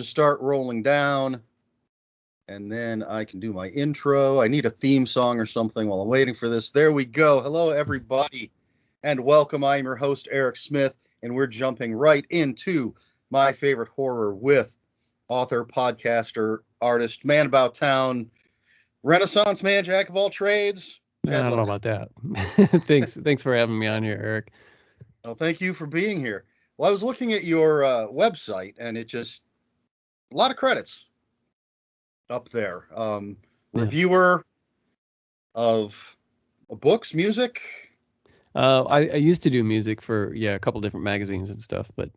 to start rolling down, and then I can do my intro. I need a theme song or something while I'm waiting for this. There we go. Hello, everybody, and welcome. I'm your host, Eric Smith, and we're jumping right into my favorite horror with author, podcaster, artist, man about town, Renaissance man, jack of all trades. I don't know about that. Thanks for having me on here, Eric. Well, thank you for being here. Well, I was looking at your website, and it just a lot of credits up there. Reviewer of books, music. I used to do music for a couple different magazines and stuff, but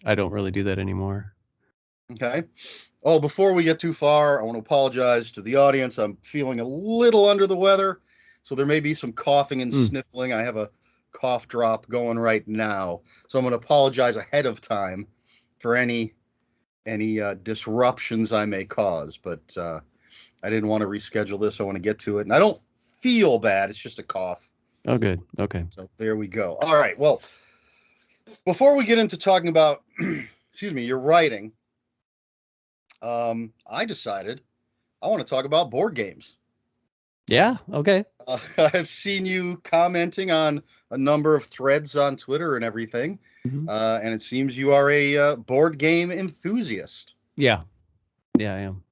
I don't really do that anymore. Okay. Oh, before we get too far, I want to apologize to the audience. I'm feeling a little under the weather, so there may be some coughing and sniffling. I have a cough drop going right now, so I'm going to apologize ahead of time for any disruptions I may cause. But I didn't want to reschedule this. I want to get to it, and I don't feel bad. It's just a cough. Oh, good. Okay. So there we go. All right. Well, before we get into talking about, excuse me, your writing. I decided I want to talk about board games. Yeah, okay. I've seen you commenting on a number of threads on Twitter and everything, and it seems you are a board game enthusiast. Yeah, I am.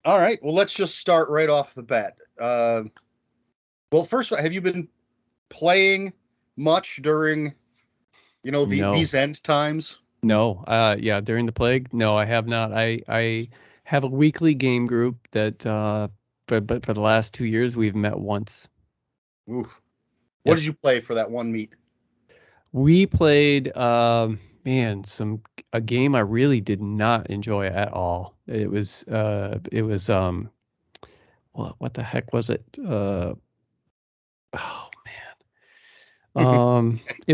All right, well, let's just start right off the bat. Well, first, have you been playing much during, these end times? No, during the plague, no, I have not. I have a weekly game group that, but for the last 2 years, we've met once. Ooh. What did you play for that one meet? We played, a game I really did not enjoy at all. It was, what the heck was it? It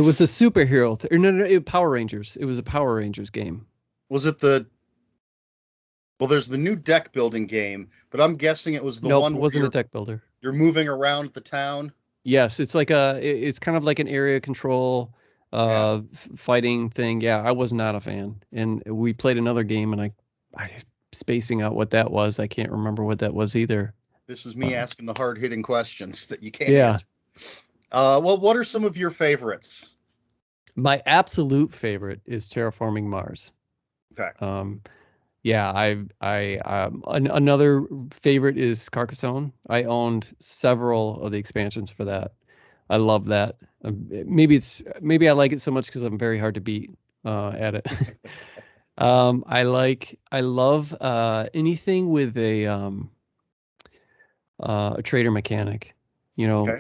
was a superhero. Power Rangers. It was a Power Rangers game. Was it well, there's the new deck building game, but I'm guessing it was the one. Nope, it wasn't a deck builder. You're moving around the town. Yes, it's like it's kind of like an area control fighting thing. Yeah, I was not a fan. And we played another game, and I spacing out what that was. I can't remember what that was either. This is me asking the hard-hitting questions that you can't answer. Well, what are some of your favorites? My absolute favorite is Terraforming Mars. Okay. Another favorite is Carcassonne. I owned several of the expansions for that. I love that. Maybe I like it so much because I'm very hard to beat at it. I love anything with a trader mechanic. Okay.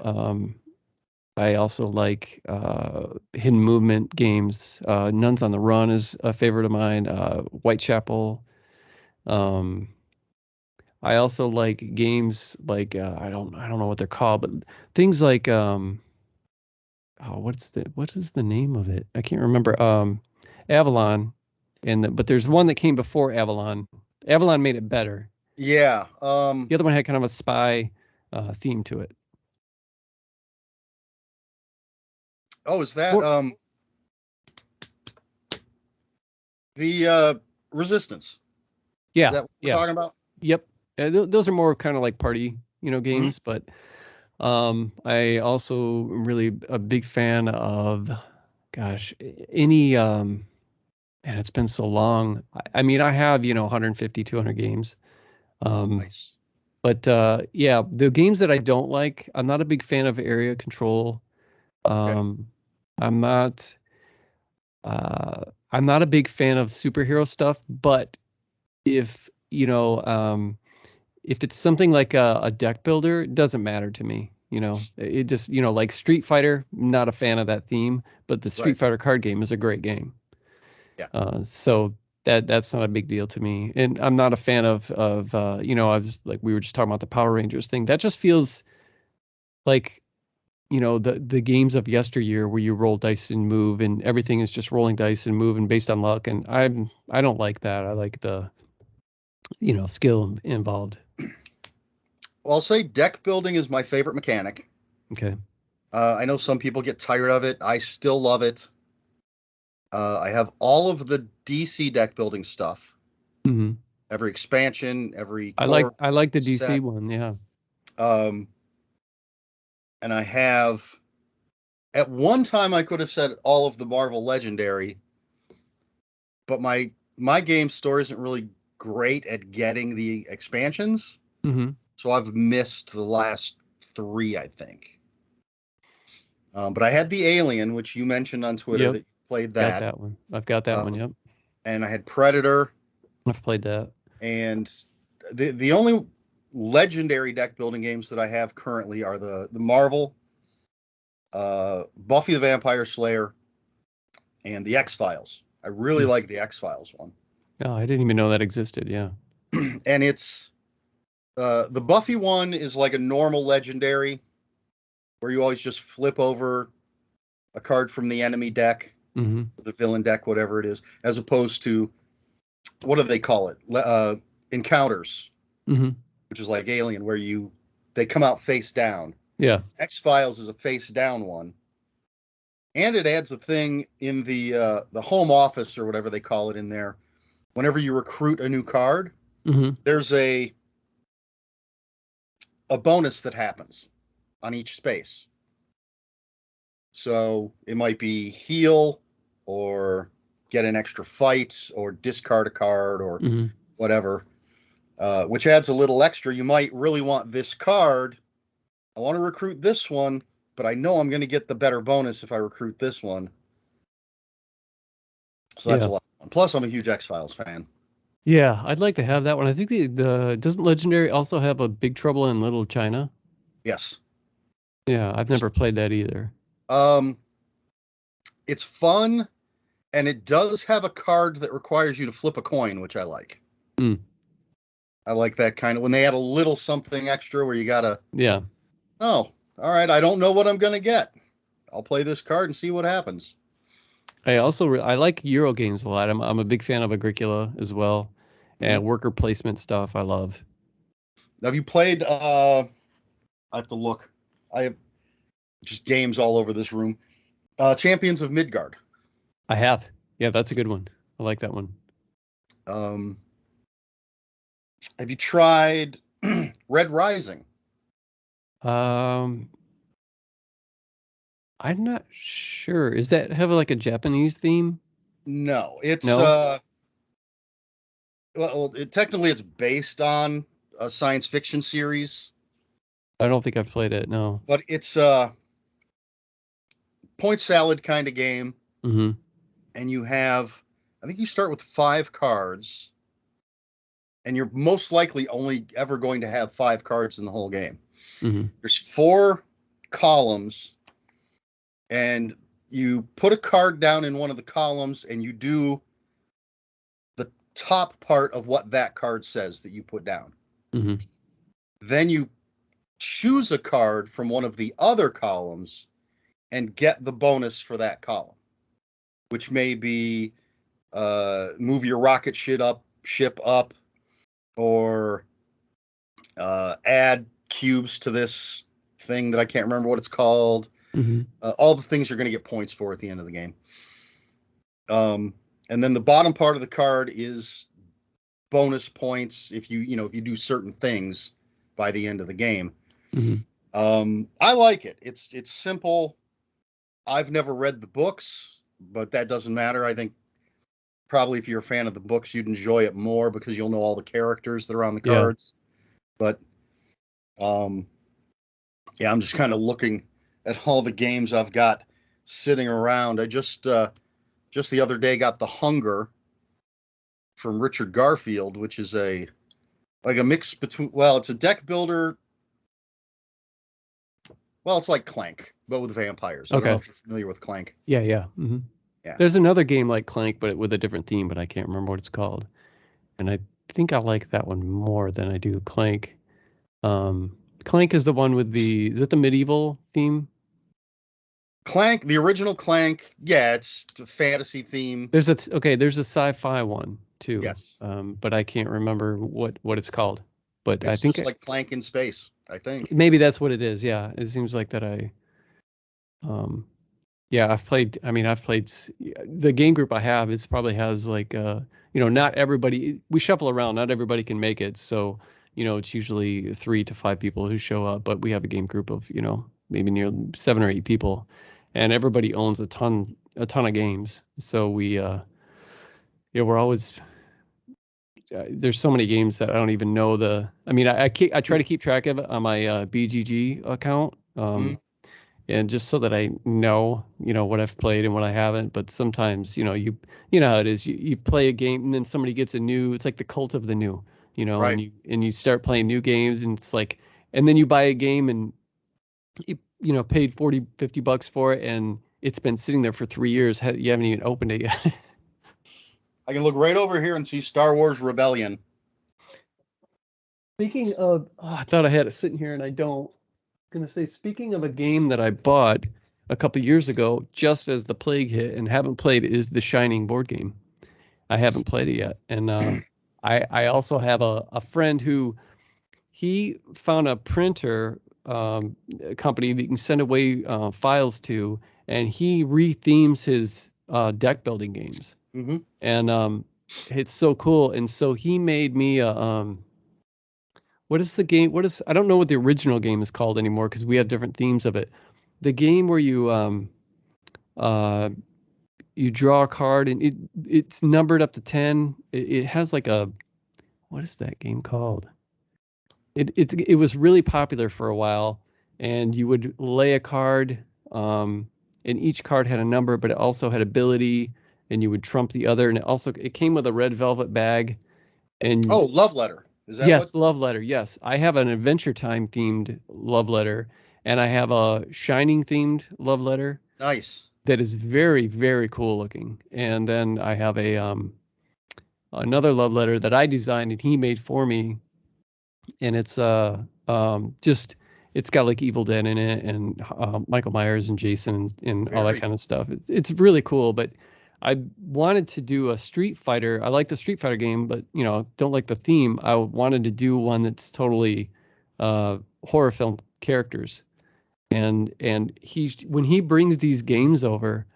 I also like hidden movement games. Nuns on the Run is a favorite of mine. Whitechapel. I also like games like I don't know what they're called, but things like what is the name of it? I can't remember. Avalon, but there's one that came before Avalon. Avalon made it better. Yeah. The other one had kind of a spy theme to it. Oh, is that the Resistance? Yeah. Is that what we're talking about? Yep. Those are more kind of like party, games, but I also am really a big fan of, any, and it's been so long. I mean, I have, 150, 200 games. Nice. But the games that I don't like, I'm not a big fan of area control. Okay. I'm not a big fan of superhero stuff, but if it's something like a deck builder, it doesn't matter to me. It just, like Street Fighter, not a fan of that theme, but the Street Fighter card game is a great game. Yeah. So that's not a big deal to me. And I'm not a fan of I was like, we were just talking about the Power Rangers thing. That just feels like, the games of yesteryear where you roll dice and move and everything is just rolling dice and moving based on luck. And I don't like that. I like the, skill involved. Well, I'll say deck building is my favorite mechanic. Okay. I know some people get tired of it. I still love it. I have all of the DC deck building stuff. Hmm. every expansion, every I like core I like the DC set. one. Yeah. Um, and I have at one time I could have said all of the Marvel Legendary, but my game store isn't really great at getting the expansions, Hmm. so I've missed the last three, I think. But I had the Alien, which you mentioned on Twitter Yep. that you played Got that. that one. I've got that one. Yep. And I had Predator, I've played that. and the only legendary deck building games that I have currently are the Marvel, Buffy the Vampire Slayer, and the X Files. I really Mm. like the X Files one, Oh, I didn't even know that existed. Yeah. and it's the Buffy one is like a normal legendary where you always just flip over a card from the enemy deck, Hmm. the villain deck, whatever it is, as opposed to what do they call it? Encounters, Hmm. which is like Alien, where they come out face down. Yeah. X Files is a face down one, and it adds a thing in the home office or whatever they call it in there. Whenever you recruit a new card, Hmm. there's a bonus that happens on each space. So it might be heal or get an extra fight or discard a card or Hmm. whatever, which adds a little extra. You might really want this card. I want to recruit this one, but I know I'm going to get the better bonus if I recruit this one. So that's Yeah. a lot of fun. Plus, I'm a huge X Files fan. Yeah. I'd like to have that one. I think the doesn't Legendary also have a Big Trouble in Little China? Yes. Yeah. I've never played that either. Um, it's fun, and it does have a card that requires you to flip a coin, which I like. Mm. I like that kind of when they add a little something extra where you gotta, Yeah. oh, all right, I don't know what I'm gonna get. I'll play this card and see what happens. I also I like Euro games a lot. I'm a big fan of Agricola as well, Mhm. and worker placement stuff. I love. Have you played? I have to look. I have just games all over this room. Champions of Midgard. I have. Yeah, that's a good one. I like that one. Um, have you tried Red Rising? Um, I'm not sure. Is that have like a Japanese theme? No, it's No, technically it's based on a science fiction series, I don't think I've played it. No. but it's a point salad kind of game, Hmm. and you have, I think you start with 5 cards, and you're most likely only ever going to have 5 cards in the whole game. Hmm. There's 4 columns, and you put a card down in one of the columns, and you do the top part of what that card says that you put down. Hmm. Then you choose a card from one of the other columns and get the bonus for that column, which may be move your rocket ship up, or add cubes to this thing that I can't remember what it's called. Hmm. All the things you're going to get points for at the end of the game. Um, and then the bottom part of the card is bonus points if if you do certain things by the end of the game. Hmm. I like it. It's simple. I've never read the books, but that doesn't matter. I think probably if you're a fan of the books, you'd enjoy it more because you'll know all the characters that are on the Yeah. cards. But um, yeah, I'm just kind of looking at all the games I've got sitting around. I just the other day got The Hunger from Richard Garfield, which is a mix between, well, it's a deck builder. Well, it's like Clank, but with vampires. I don't know Okay. if you're familiar with Clank. Yeah. Yeah. Hmm. Yeah. There's another game like Clank, but with a different theme, but I can't remember what it's called. And I think I like that one more than I do Clank. Clank is the one with is it the medieval theme? Clank, the original Clank, yeah, it's a fantasy theme. There's a sci-fi one too. Yes. But I can't remember what it's called. But I It's think just like Clank in space, I think. maybe that's what it is. Yeah, it seems like that. Um, Yeah, I've played. I mean, the game group I have. It probably has like, not everybody. We shuffle around. Not everybody can make it. So, it's usually 3 to 5 people who show up. But we have a game group of, maybe near 7 or 8 people, and everybody owns a ton of games. So we're always. There's so many games that I don't even know the. I mean, I try to keep track of it on my BGG account. Mhm. And just so that I know, what I've played and what I haven't. But sometimes, you know how it is. You play a game and then somebody gets a new. It's like the cult of the new, Right. and you start playing new games and it's like, and then you buy a game and you paid 40-50 bucks for it and it's been sitting there for 3 years. You haven't even opened it yet. I can look right over here and see Star Wars Rebellion. Speaking of, I thought I had it sitting here and I don't. Going to say, speaking of a game that I bought a couple years ago, just as the plague hit and haven't played, is the Shining board game. I haven't played it yet, and I also have a friend who he found a printer company that you can send away files to, and he rethemes his deck building games, Mm-hmm. and it's so cool. And so he made me a what is the game? I don't know what the original game is called anymore because we have different themes of it. The game where uh you draw a card and it's numbered up to 10. It has like a what is that game called? It was really popular for a while, and you would lay a card, and each card had a number, but it also had ability, and you would trump the other, and it came with a red velvet bag, and Oh, Love Letter. Is that what? yes, love letter. Yes, I have an Adventure Time themed love letter, and I have a Shining themed love letter Nice. that is very, very cool looking. And then I have a another love letter that I designed and he made for me, and it's just it's got like Evil Dead in it and Michael Myers and Jason and all that Very kind of cool. stuff. It's really cool, but I wanted to do a Street Fighter. I like the Street Fighter game, but don't like the theme. I wanted to do one that's totally horror film characters. And when he brings these games over,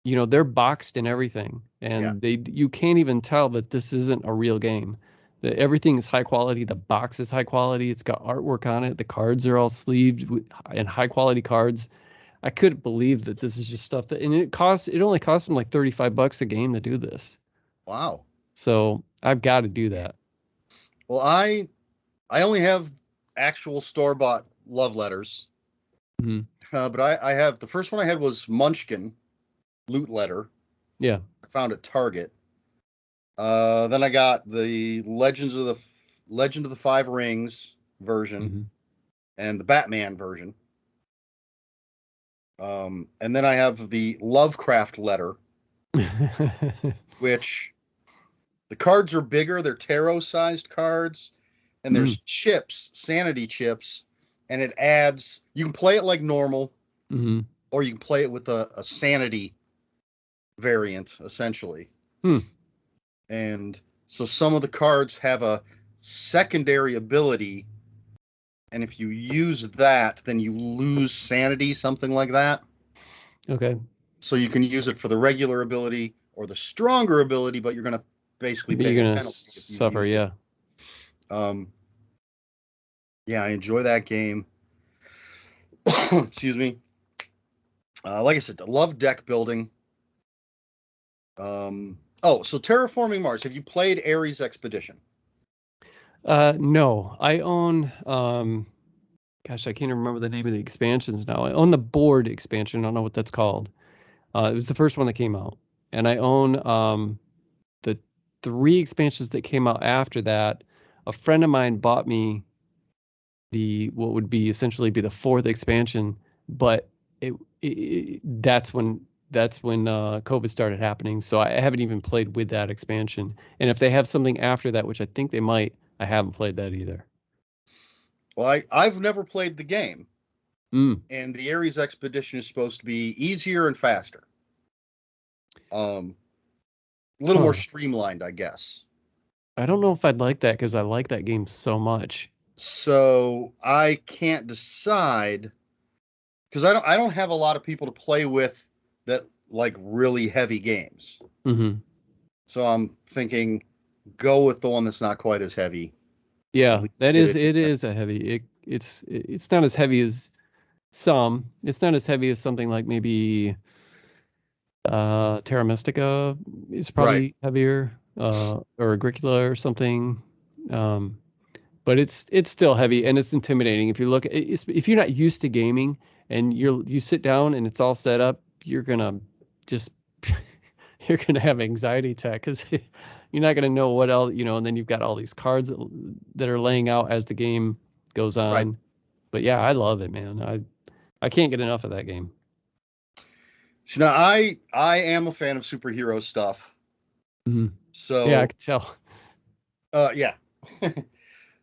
they're boxed and everything, Yeah. and you can't even tell that this isn't a real game. That everything is high quality. The box is high quality. It's got artwork on it. The cards are all sleeved and high quality cards. I couldn't believe that this is just stuff and it only cost him like 35 bucks a game to do this. Wow. So I've got to do that. Well, I only have actual store bought love letters, Hmm. but I have the first one I had was Munchkin Loot Letter. Yeah. I found at Target. Then I got the Legend of the Five Rings version Hmm. and the Batman version. And then I have the Lovecraft Letter, which the cards are bigger. They're tarot-sized cards, and Mm. there's chips, sanity chips, and it adds. You can play it like normal, Hmm. or you can play it with a sanity variant, essentially. Hmm. And so some of the cards have a secondary ability, and if you use that, then you lose sanity, something like that. Okay. So you can use it for the regular ability or the stronger ability, but you're going to basically But pay you're a gonna penalty if you've suffer, used it. yeah. Um, yeah, I enjoy that game. Excuse me. Like I said, I love deck building. So Terraforming Mars. Have you played Ares Expedition? No, I own gosh, I can't remember the name of the expansions now. I own the board expansion. I don't know what that's called. It was the first one that came out, and I own the 3 expansions that came out after that. A friend of mine bought me the what would be essentially be the 4th expansion, but that's when COVID started happening. So I haven't even played with that expansion. And if they have something after that, which I think they might, I haven't played that either. Well, I've never played the game, Mm. and the Ares Expedition is supposed to be easier and faster. A little more Huh. streamlined, I guess. I don't know if I'd like that because I like that game so much. So I can't decide because I don't have a lot of people to play with that like really heavy games. Mm-hmm. So I'm thinking go with the one that's not quite as heavy. At Yeah, least that get is it in it there. is a heavy. It's not as heavy as some. It's not as heavy as something like maybe Terra Mystica is Right. probably heavier, or Agricola or something. Um, but it's still heavy and it's intimidating. If you look, if you're not used to gaming and you sit down and it's all set up, you're gonna just you're gonna have anxiety attack because you're not gonna know what else, and then you've got all these cards that are laying out as the game goes Right. on. But yeah, I love it, man. I can't get enough of that game. So now I am a fan of superhero stuff. Mhm. Yeah, I So can tell. yeah.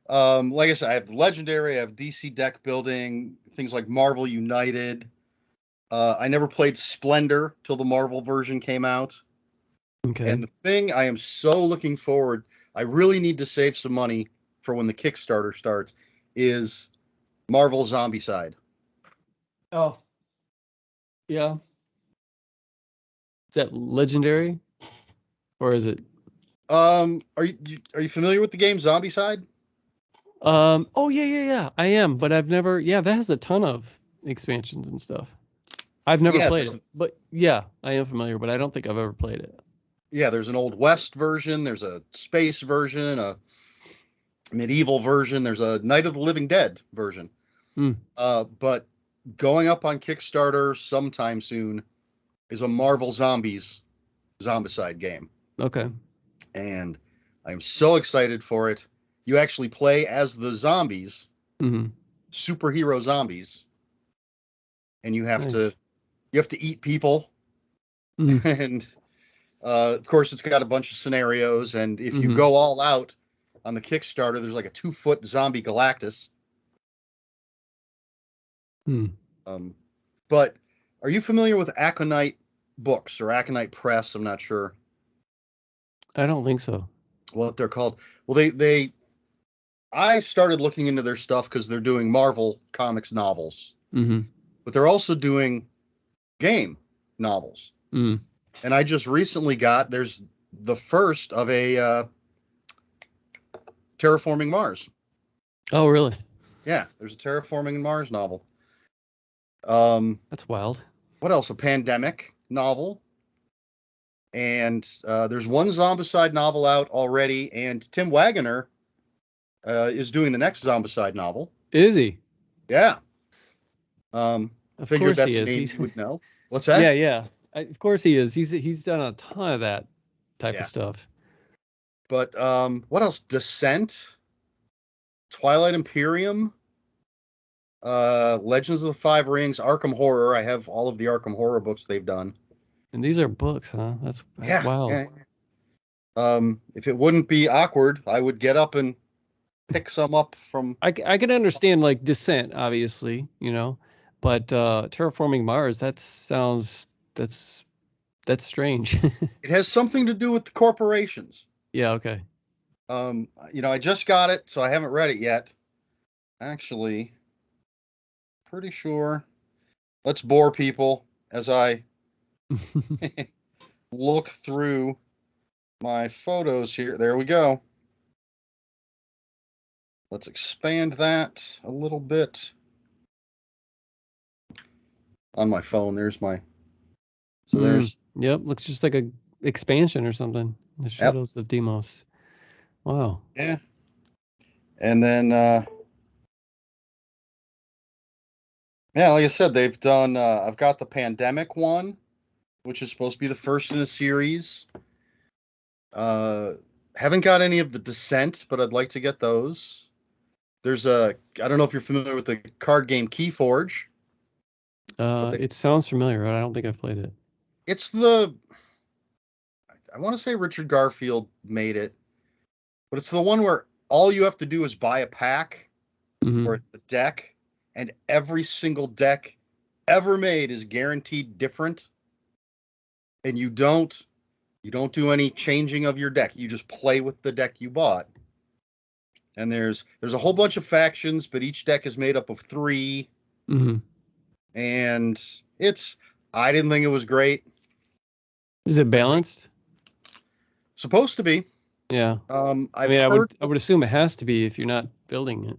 Like I said, I have Legendary, I have DC deck building, things like Marvel United. I never played Splendor till the Marvel version came out. Okay. And the thing I am so looking forward, I really need to save some money for when the Kickstarter starts, is Marvel Zombicide. Oh, yeah. Is that legendary or is it? Are you familiar with the game Zombicide? Oh yeah, yeah, yeah. I am, but I've never. Yeah, that has a ton of expansions and stuff. I've never Yeah, played it, but yeah, I am familiar, but I don't think I've ever played it. there's an old West version, there's a space version, a medieval version, there's a Night of the Living Dead version. Hmm. But going up on Kickstarter sometime soon is a Marvel Zombies Zombicide game. Okay. And I'm so excited for it. You actually play as the zombies, Hmm. superhero zombies, and Nice. you have to eat people. Hmm. And of course, it's got a bunch of scenarios. And if you Hmm. go all out on the Kickstarter, there's like a 2-foot zombie Galactus. Hmm. Um, but are you familiar with Aconite Books or Aconite Press? I'm not sure I don't think so. what they're called. Well, they I started looking into their stuff because they're doing Marvel Comics novels, Hmm. but they're also doing game novels. Hmm. And I just recently there's the first of a Terraforming Mars. Oh, really? Yeah, there's a Terraforming Mars novel. Um, That's wild. what else? A pandemic novel. And there's one Zombicide novel out already, and Tim Wagoner is doing the next Zombicide novel. Is he? Yeah. Of Figured course he that's a is. name He's you would know. What's yeah, that? yeah. Of course he is. He's done a ton of that type of Yeah. stuff. But what else? Descent, Twilight Imperium, Legends of the Five Rings, Arkham Horror. I have all of the Arkham Horror books they've done. And these are books, huh? That's Yeah, wild. yeah. If it wouldn't be awkward, I would get up and pick some up from. I can understand like Descent, obviously, but Terraforming Mars, that's that's strange. It has something to do with the corporations. Yeah, okay. I just got it, so I haven't read it yet. Actually, pretty sure. Let's bore people as I look through my photos here. There we go. Let's expand that a little bit on my phone. There's my. So Mm, there's. yep, looks just like a expansion or something. The Yep. Shadows of Demos. Wow. Yeah. And then, yeah, like I said, they've done. I've got the pandemic one, which is supposed to be the first in a series. Uh, haven't got any of the Descent, but I'd like to get those. There's a. I don't know if you're familiar with the card game Keyforge, but It sounds familiar, but I don't think I've played it. it's the. I want to say Richard Garfield made it, but it's the one where all you have to do is buy a pack or Hmm. a deck, and every single deck ever made is guaranteed different, and you don't do any changing of your deck. You just play with the deck you bought. And there's a whole bunch of factions, but each deck is made up of three, Hmm. and it's I didn't think it was great. Is it balanced? Supposed to be. Yeah. I I've mean, heard I would assume it has to be if you're not building it.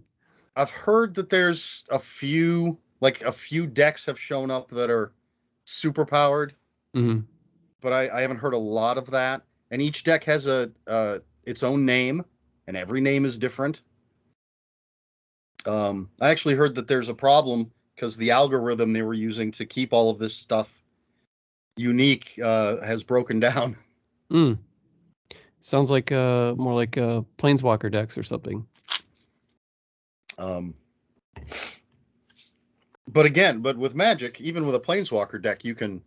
I've heard that there's a few decks have shown up that are super powered, Hmm. but I haven't heard a lot of that. And each deck has a its own name, and every name is different. I actually heard that there's a problem because the algorithm they were using to keep all of this stuff unique has broken down. Mm. Sounds like more like Planeswalker decks or something. Um, but with Magic, even with a Planeswalker deck, you can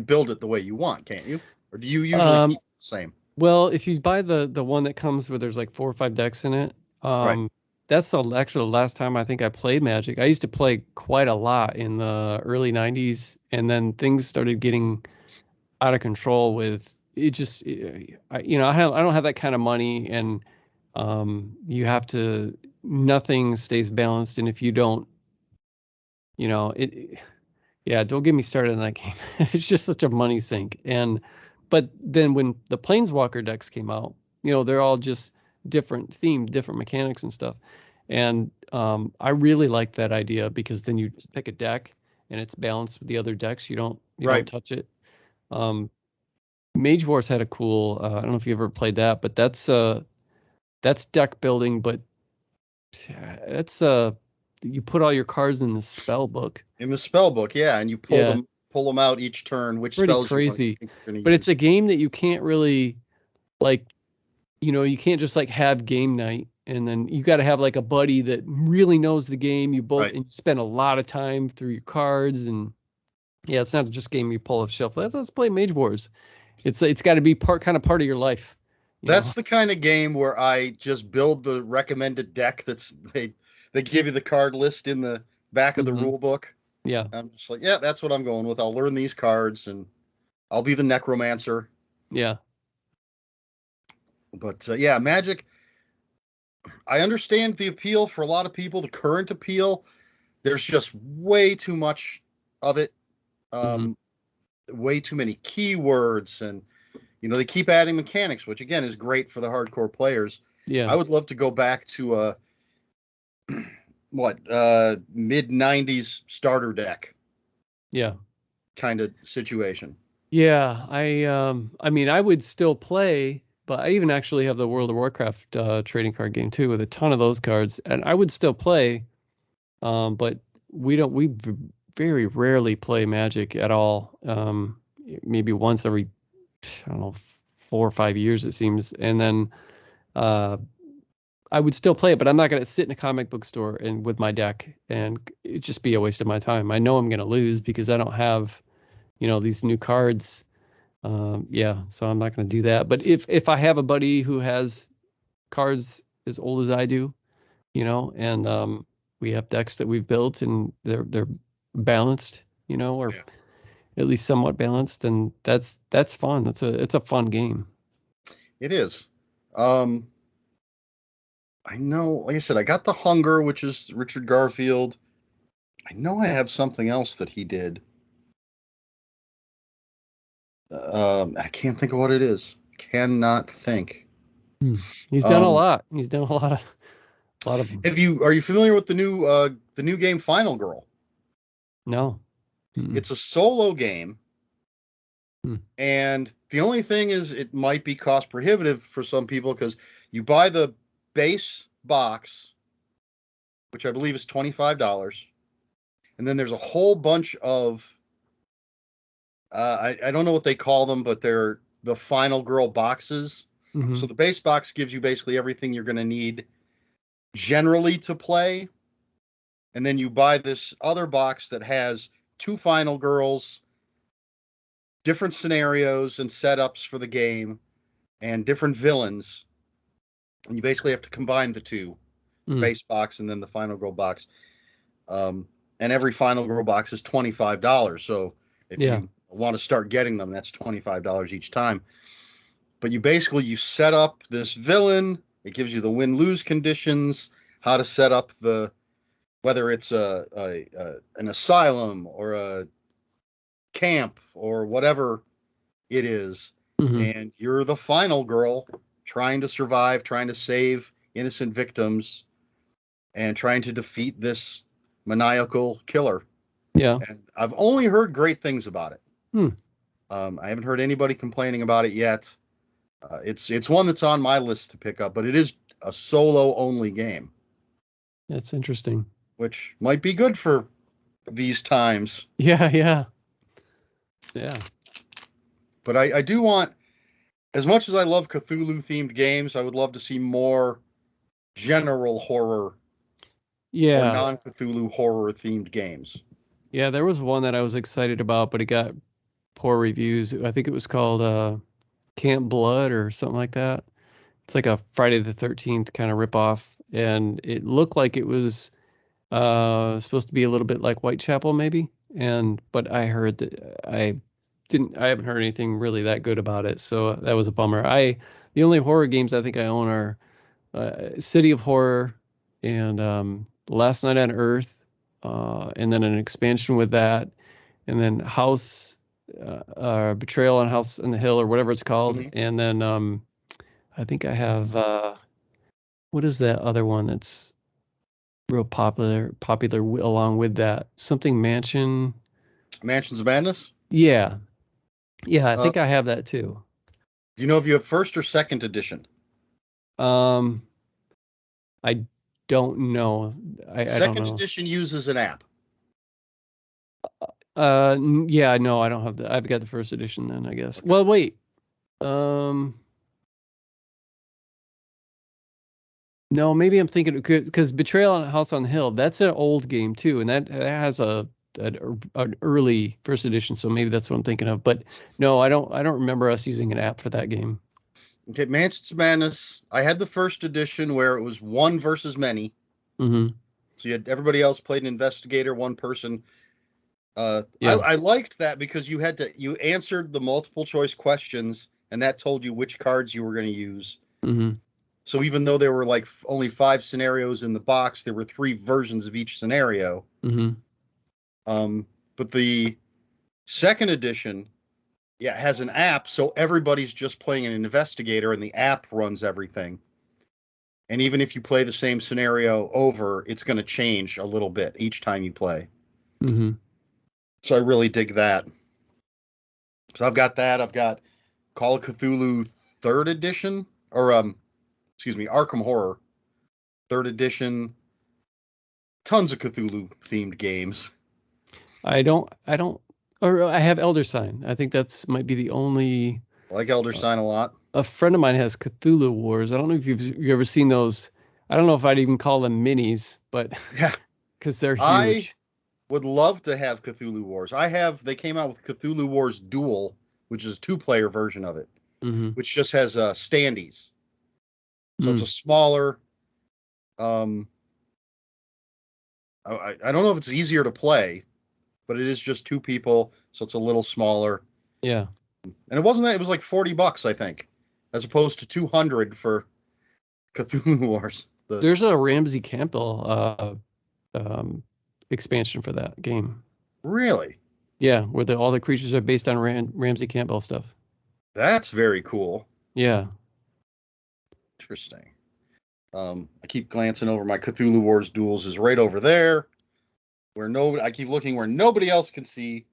build it the way you want, can't you? Or do you usually keep it the same? Well, if you buy the one that comes where there's like 4 or 5 decks in it, Right. that's actually the last time I think I played Magic. I used to play quite a lot in the early 90s, and then things started getting out of control with it. Just I don't have that kind of money, and you have to nothing stays balanced, and if you don't, it yeah, don't get me started on that game. It's just such a money sink. But then when the Planeswalker decks came out, they're all just different themed, different mechanics and stuff. And I really like that idea because then you just pick a deck and it's balanced with the other decks. You don't Right. touch it. Um, Mage Wars had a cool. I don't know if you ever played that, but that's deck building. But that's you put all your cards in the spell book. In the spell book, yeah, and you Yeah, pull them out each turn, which pretty spells crazy. think you're going to But it's use. a game that you can't really like, you can't just like have game night and then you got to have like a buddy that really knows the game. You both Right. and you spend a lot of time through your cards and yeah, it's not just a game you pull off the shelf. Let's play Mage Wars. It's got to be part of your life, you know. That's the kind of game where I just build the recommended deck they give you the card list in the back of the Hmm. rule book. Yeah, I'm just like, yeah, that's what I'm going with. I'll learn these cards and I'll be the necromancer. yeah. But yeah, Magic, I understand the appeal for a lot of people, the current appeal. There's just way too much of it. Hmm. Um, Way too many keywords and they keep adding mechanics, which again is great for the hardcore players. I Yeah, would love to go back to a mid 90s starter deck yeah. kind of situation. Yeah, I mean I would still play, but I even actually have the World of Warcraft trading card game too with a ton of those cards and I would still play. But we very rarely play Magic at all. Maybe once every, I don't know, 4 or 5 years it seems. And then uh, I would still play it, but I'm not going to sit in a comic book store and with my deck and it just be a waste of my time. I know I'm going to lose because I don't have, these new cards. Yeah, so I'm not going to do that. But if I have a buddy who has cards as old as I do, and we have decks that we've built and they're balanced, or Yeah, at least somewhat balanced, and that's fun. It's a fun game. it is. Um, I know, like I said, I got the Hunger, which is Richard Garfield. I know I have something else that he did. I can't think of what it is. Cannot think. Hmm. He's done a Um, lot. He's done a lot of them. are you familiar with the new game Final Girl? No. Mm-mm. It's a solo game, Hmm. and the only thing is it might be cost prohibitive for some people because you buy the base box, which I believe is $25, and then there's a whole bunch of I don't know what they call them, but they're the Final Girl boxes. So Hmm. the base box gives you basically everything you're going to need generally to play, and then you buy this other box that has two Final Girls, different scenarios and setups for the game, and different villains. And you basically have to combine the two, the Mm. base box and then the Final Girl box. Um, and every Final Girl box is $25. So if Yeah. you want to start getting them, that's $25 each time. But you set up this villain. It gives you the win lose conditions, how to set up whether it's an asylum or a camp or whatever it is, and you're the final girl trying to survive, trying to save innocent victims, and trying to defeat this maniacal killer. Yeah. And I've only heard great things about it. I haven't heard anybody complaining about it yet. It's one that's on my list to pick up, but it is a solo-only game. That's interesting. Which might be good for these times. Yeah. But I do want, as much as I love Cthulhu-themed games, I would love to see more general horror or non-Cthulhu horror-themed games. Yeah, there was one that I was excited about, but it got poor reviews. I think it was called Camp Blood or something like that. It's like a Friday the 13th kind of ripoff, and it looked like it was supposed to be a little bit like Whitechapel maybe. But I heard that I haven't heard anything really that good about it, so that was a bummer. The only horror games I think I own are City of Horror and Last Night on Earth, and then an expansion with that, and then Betrayal on House on the Hill or whatever it's called, and then I think I have what is that other one that's real popular along with that? Something Mansions of Madness? Yeah, I think I have that too. Do you know if you have first or second edition? I don't know. Second edition uses an app. Yeah, no, I don't have that. I've got the first edition then, I guess. Okay. Well, wait. No, maybe I'm thinking because Betrayal on House on the Hill, that's an old game too, and that has an early first edition, so maybe that's what I'm thinking of. But no, I don't remember us using an app for that game. Okay, Mansions of Madness. I had the first edition where it was one versus many. So you had everybody else played an investigator, one person. I liked that because you answered the multiple choice questions, and that told you which cards you were going to use. So even though there were like only 5 scenarios in the box, there were 3 versions of each scenario. But the second edition, has an app, so everybody's just playing an investigator, and the app runs everything. And even if you play the same scenario over, it's going to change a little bit each time you play. So I really dig that. So I've got that. I've got Call of Cthulhu 3rd edition, or Arkham Horror 3rd edition. Tons of Cthulhu-themed games. I have Elder Sign. I think that's might be the only. I like Elder Sign a lot. A friend of mine has Cthulhu Wars. I don't know if you've ever seen those. I don't know if I'd even call them minis, but because they're huge. I would love to have Cthulhu Wars. They came out with Cthulhu Wars Duel, which is a 2-player version of it, which just has standees. So it's a smaller. I don't know if it's easier to play, but it is just 2 people, so it's a little smaller. Yeah. And it wasn't that, it was like $40, I think, as opposed to $200 for Cthulhu Wars. There's a Ramsey Campbell expansion for that game. Really? Yeah, where all the creatures are based on Ramsey Campbell stuff. That's very cool. Yeah. Interesting. I keep glancing over my Cthulhu Wars Duels is right over there, I keep looking where nobody else can see.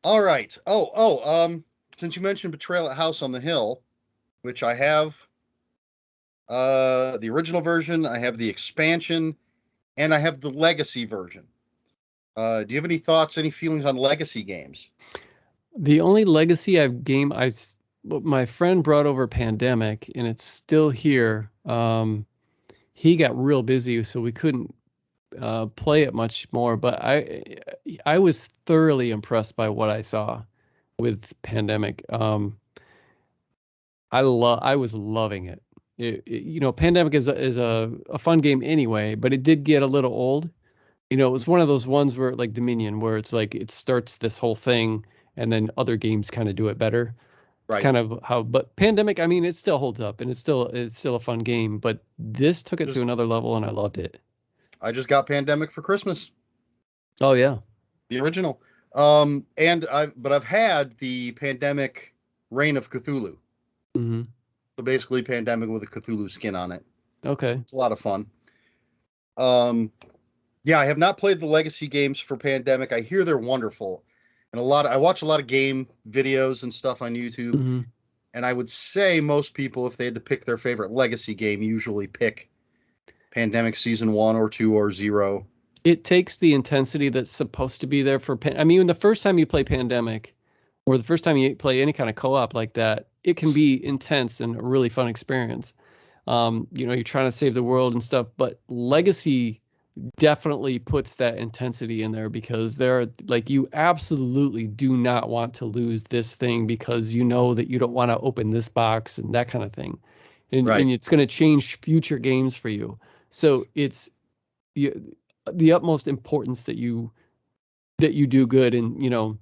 All right. Since you mentioned Betrayal at House on the Hill, which I have the original version, I have the expansion, and I have the Legacy version. Do you have any thoughts, any feelings on Legacy games? The only Legacy my friend brought over Pandemic, and it's still here. He got real busy, so we couldn't play it much more. But I was thoroughly impressed by what I saw with Pandemic. I was loving it. Pandemic is a fun game anyway, but it did get a little old. It was one of those ones where, like Dominion, where it's like it starts this whole thing, and then other games kind of do it better. It's kind of how, but Pandemic, I mean, it still holds up, and it's still a fun game. But this took it to another level, and I loved it. I just got Pandemic for Christmas. Oh yeah. The original. But I've had the Pandemic Reign of Cthulhu. Mm-hmm. So basically, Pandemic with a Cthulhu skin on it. Okay. It's a lot of fun. Yeah, I have not played the legacy games for Pandemic. I hear they're wonderful, and I watch a lot of game videos and stuff on YouTube. Mm-hmm. And I would say most people, if they had to pick their favorite legacy game, usually pick Pandemic Season 1 or 2 or 0. It takes the intensity that's supposed to be there for I mean, the first time you play Pandemic, or the first time you play any kind of co-op like that, it can be intense and a really fun experience. You're trying to save the world and stuff, but Legacy definitely puts that intensity in there, because you absolutely do not want to lose this thing, because you know that you don't want to open this box and that kind of thing. And Right. it's going to change future games for you. So it's the utmost importance that you do good. And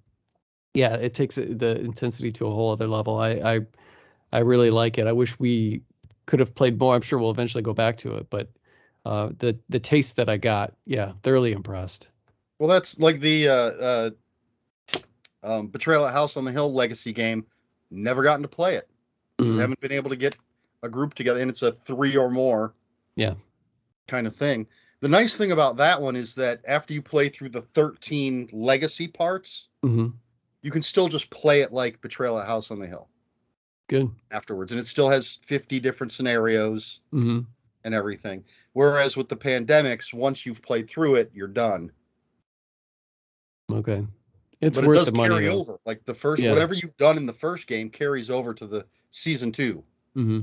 yeah, it takes the intensity to a whole other level. I really like it. I wish we could have played more. I'm sure we'll eventually go back to it, but the taste that I got, yeah, thoroughly impressed. Well, that's like the Betrayal at House on the Hill legacy game. Never gotten to play it. Mm-hmm. Haven't been able to get a group together, and it's a 3 or more kind of thing. The nice thing about that one is that after you play through the 13 legacy parts, mm-hmm. you can still just play it like Betrayal at House on the Hill. Good. Afterwards, and it still has 50 different scenarios mm-hmm. and everything. Whereas with the Pandemics, once you've played through it, you're done. Okay. It's but worth it does the money, carry though. over. Like the first, whatever you've done in the first game carries over to the season 2. Mm-hmm.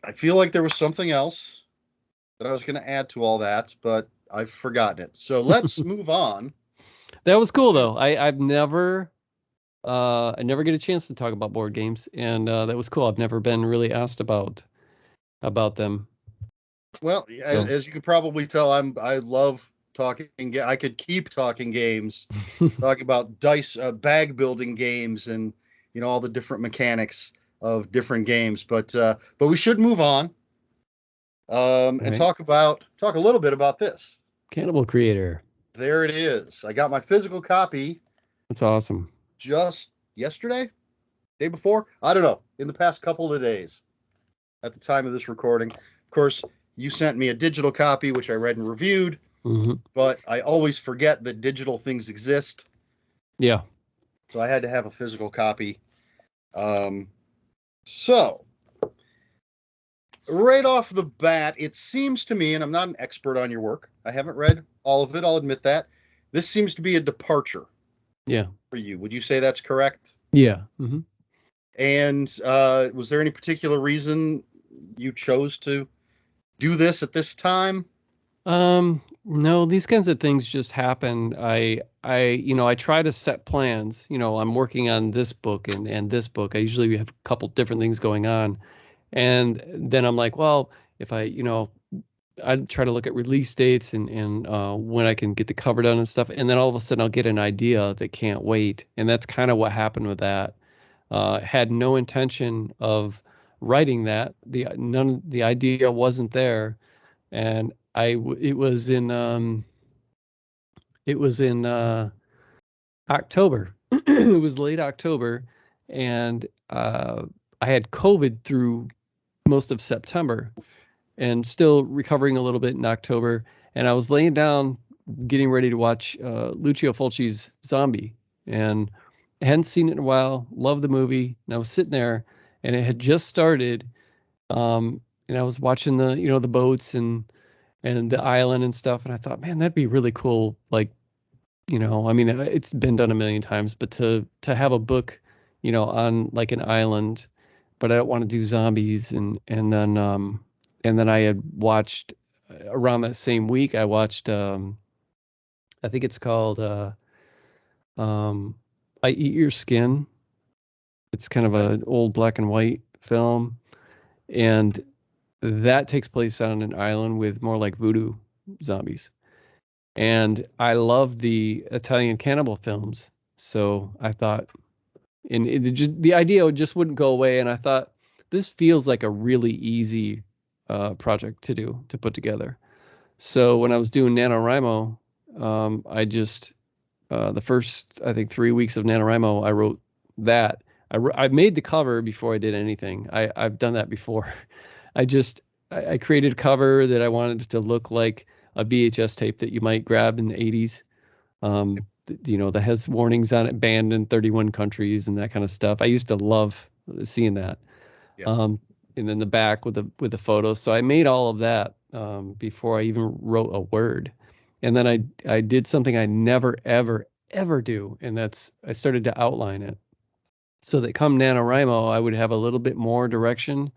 I feel like there was something else that I was going to add to all that, but I've forgotten it. So let's move on. That was cool, though. I never get a chance to talk about board games, and that was cool. I've never been really asked about them. Well, so, as you can probably tell, I love talking. I could keep talking games, talking about dice, bag building games, and all the different mechanics of different games. But we should move on and talk a little bit about this. Cannibal Creator. There it is. I got my physical copy. That's awesome. Just yesterday, day before, I don't know, in the past couple of days at the time of this recording. Of course, you sent me a digital copy, which I read and reviewed, but I always forget that digital things exist. Yeah. So I had to have a physical copy. So right off the bat, it seems to me, and I'm not an expert on your work, I haven't read all of it, I'll admit that, this seems to be a departure. Yeah. For you. Would you say that's correct? Yeah. Mm-hmm. And was there any particular reason you chose to do this at this time? No, these kinds of things just happen. I try to set plans. I'm working on this book and this book. I usually have a couple different things going on. And then I'm like, well, if I try to look at release dates and when I can get the cover done and stuff. And then all of a sudden I'll get an idea that can't wait. And that's kind of what happened with that. Had no intention of writing that. The idea wasn't there. And it was in October. It was late October, and I had COVID through most of September, and still recovering a little bit in October. And I was laying down, getting ready to watch Lucio Fulci's Zombie, and I hadn't seen it in a while. Loved the movie, and I was sitting there, and it had just started. And I was watching the boats and the island and stuff, and I thought, man, that'd be really cool. Like, I mean, it's been done a million times, but to have a book, on like an island, but I don't want to do zombies. And then I had watched around that same week, I watched, I think it's called, I Eat Your Skin. It's kind of an old black and white film. And that takes place on an island with more like voodoo zombies. And I love the Italian cannibal films. So I thought, and the idea just wouldn't go away. And I thought, this feels like a really easy project to put together. So when I was doing NaNoWriMo, I just the first, I think, 3 weeks of NaNoWriMo, I wrote that. I made the cover before I did anything. I've done that before. I just I created a cover that I wanted it to look like a VHS tape that you might grab in the 80s. That has warnings on it, banned in 31 countries and that kind of stuff. I used to love seeing that. Yes. And then the back with the photos. So I made all of that before I even wrote a word. And then I did something I never ever do, and that's I started to outline it so that come NaNoWriMo I would have a little bit more direction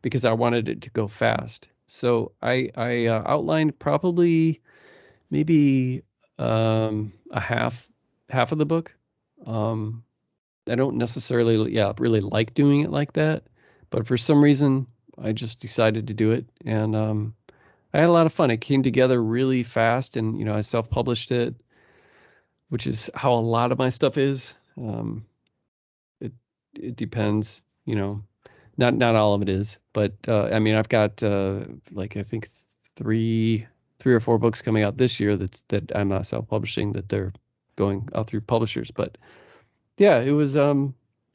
because I wanted it to go fast. So I outlined probably maybe a half of the book. Um, I don't necessarily, really like doing it like that, but for some reason, I just decided to do it, and I had a lot of fun. It came together really fast, and I self-published it, which is how a lot of my stuff is. It it depends, not all of it is, but I mean, I've got like I think three or four books coming out this year that I'm not self-publishing, that they're going out through publishers, but. Yeah, it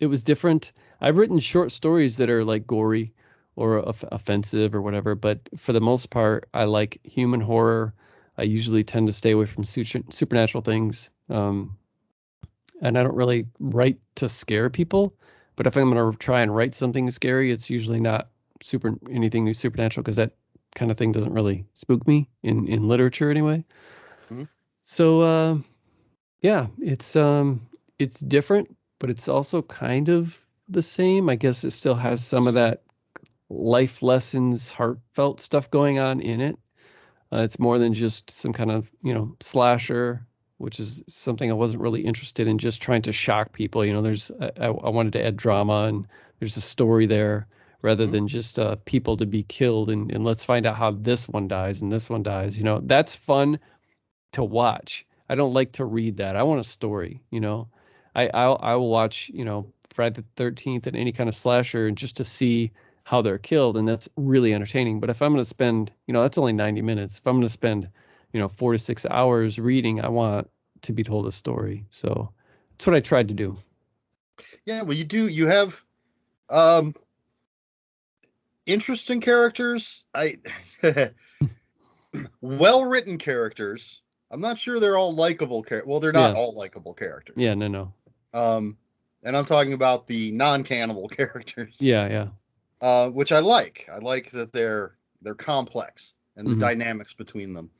was different. I've written short stories that are like gory or offensive or whatever, but for the most part, I like human horror. I usually tend to stay away from supernatural things. And I don't really write to scare people, but if I'm going to try and write something scary, it's usually not anything new supernatural, because that kind of thing doesn't really spook me in literature anyway. Mhm. So yeah, it's different, but it's also kind of the same. I guess it still has some of that life lessons, heartfelt stuff going on in it. It's more than just some kind of, slasher, which is something I wasn't really interested in, just trying to shock people. I wanted to add drama, and there's a story there rather Mhm. than just people to be killed, and let's find out how this one dies and this one dies. That's fun to watch. I don't like to read that. I want a story, I will watch, Friday the 13th and any kind of slasher, and just to see how they're killed, and that's really entertaining. But if I'm going to spend, that's only 90 minutes. If I'm going to spend, 4 to 6 hours reading, I want to be told a story. So that's what I tried to do. Yeah, well, you have um interesting characters. I well-written characters. I'm not sure they're all likable well, they're not Yeah. all likable characters. Yeah, no. Um and I'm talking about the non-cannibal characters. Yeah, yeah. Which I like. I like that they're complex and the Hmm. dynamics between them.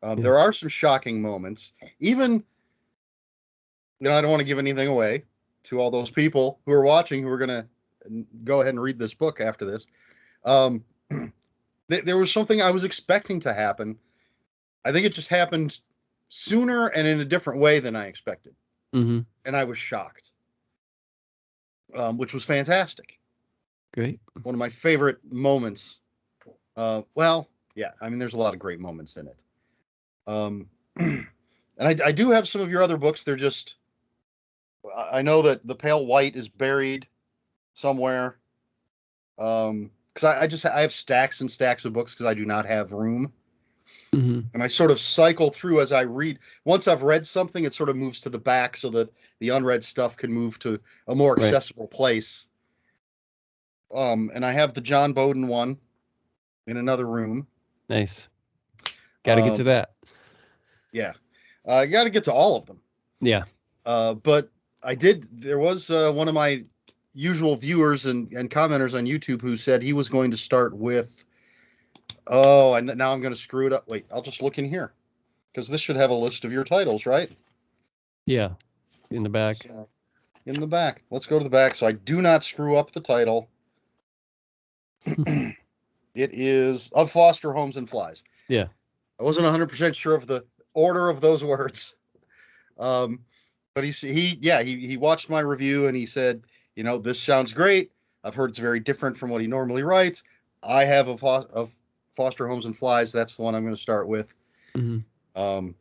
Yeah. There are some shocking moments. Even, I don't want to give anything away to all those people who are watching who are going to go ahead and read this book after this. Um, there was something I was expecting to happen. I think it just happened sooner and in a different way than I expected. Hmm. And I was shocked, which was fantastic. Great. One of my favorite moments. Well, yeah, I mean, there's a lot of great moments in it. And I do have some of your other books. They're just, I know that The Pale White is buried somewhere. Because I have stacks and stacks of books because I do not have room. Hmm. And I sort of cycle through as I read. Once I've read something, it sort of moves to the back so that the unread stuff can move to a more Right. accessible place. And I have the John Bowden one in another room. Nice. Got to get to Um, that. yeah, I got to get to all of them. Yeah. But there was one of my usual viewers and commenters on YouTube who said he was going to start with, oh, and now I'm going to screw it up. Wait, I'll just look in here because this should have a list of your titles, right? Yeah. In the back. So, in the back. Let's go to the back so I do not screw up the title. It is Of Foster Homes and Flies. Yeah. I wasn't 100% sure of the order of those words. Um, but he watched my review and he said, this sounds great. I've heard it's very different from what he normally writes. I have of Foster Homes and Flies. That's the one I'm going to start with. Hmm. Um,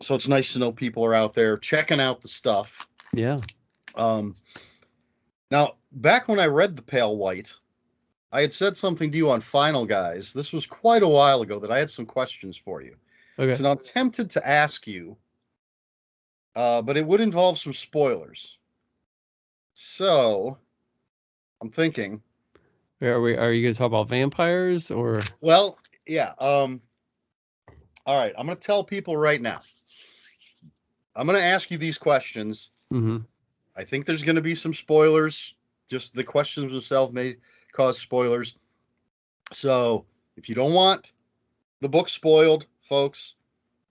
so it's nice to know people are out there checking out the stuff. Yeah. Um, now, back when I read The Pale White, I had said something to you on Final Guys. This was quite a while ago that I had some questions for you. Okay. So now I'm tempted to ask you, but it would involve some spoilers. So I'm thinking. Are you going to talk about vampires or? Well, yeah. All right. I'm going to tell people right now. I'm going to ask you these questions. Mm-hmm. I think there's going to be some spoilers. Just the questions themselves may cause spoilers. So if you don't want the book spoiled, folks,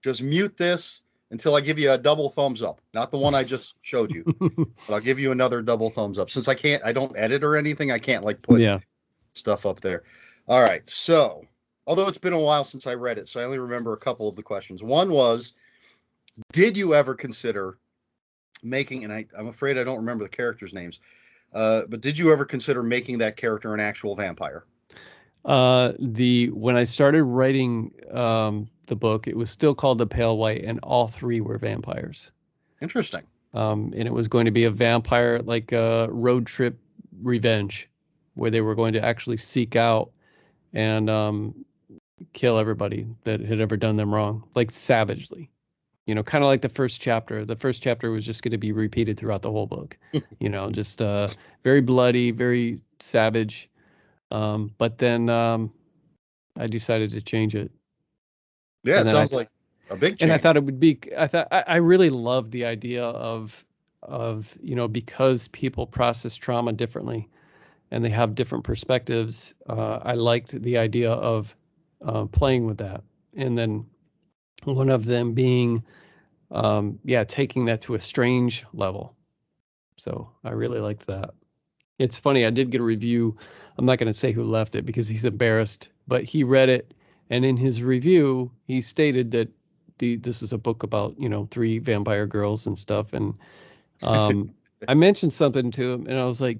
just mute this until I give you a double thumbs up. Not the one I just showed you, but I'll give you another double thumbs up. Since I don't edit or anything, I can't like put stuff up there. All right. So, although it's been a while since I read it, so I only remember a couple of the questions. One was, did you ever consider making, and I'm afraid I don't remember the characters' names, but did you ever consider making that character an actual vampire? When I started writing the book, it was still called The Pale White, and all three were vampires. Interesting. And it was going to be a vampire, like a road trip revenge, where they were going to actually seek out and kill everybody that had ever done them wrong, like savagely. Kind of like the first chapter. The first chapter was just going to be repeated throughout the whole book. Just very bloody, very savage. But then I decided to change it. Yeah, it sounds like a big change. And I thought it would be. I really loved the idea of because people process trauma differently, and they have different perspectives. I liked the idea of playing with that, and then one of them being, taking that to a strange level. So I really liked that. It's funny, I did get a review. I'm not going to say who left it because he's embarrassed, but he read it, and in his review, he stated that this is a book about, 3 vampire girls and stuff. And I mentioned something to him, and I was like,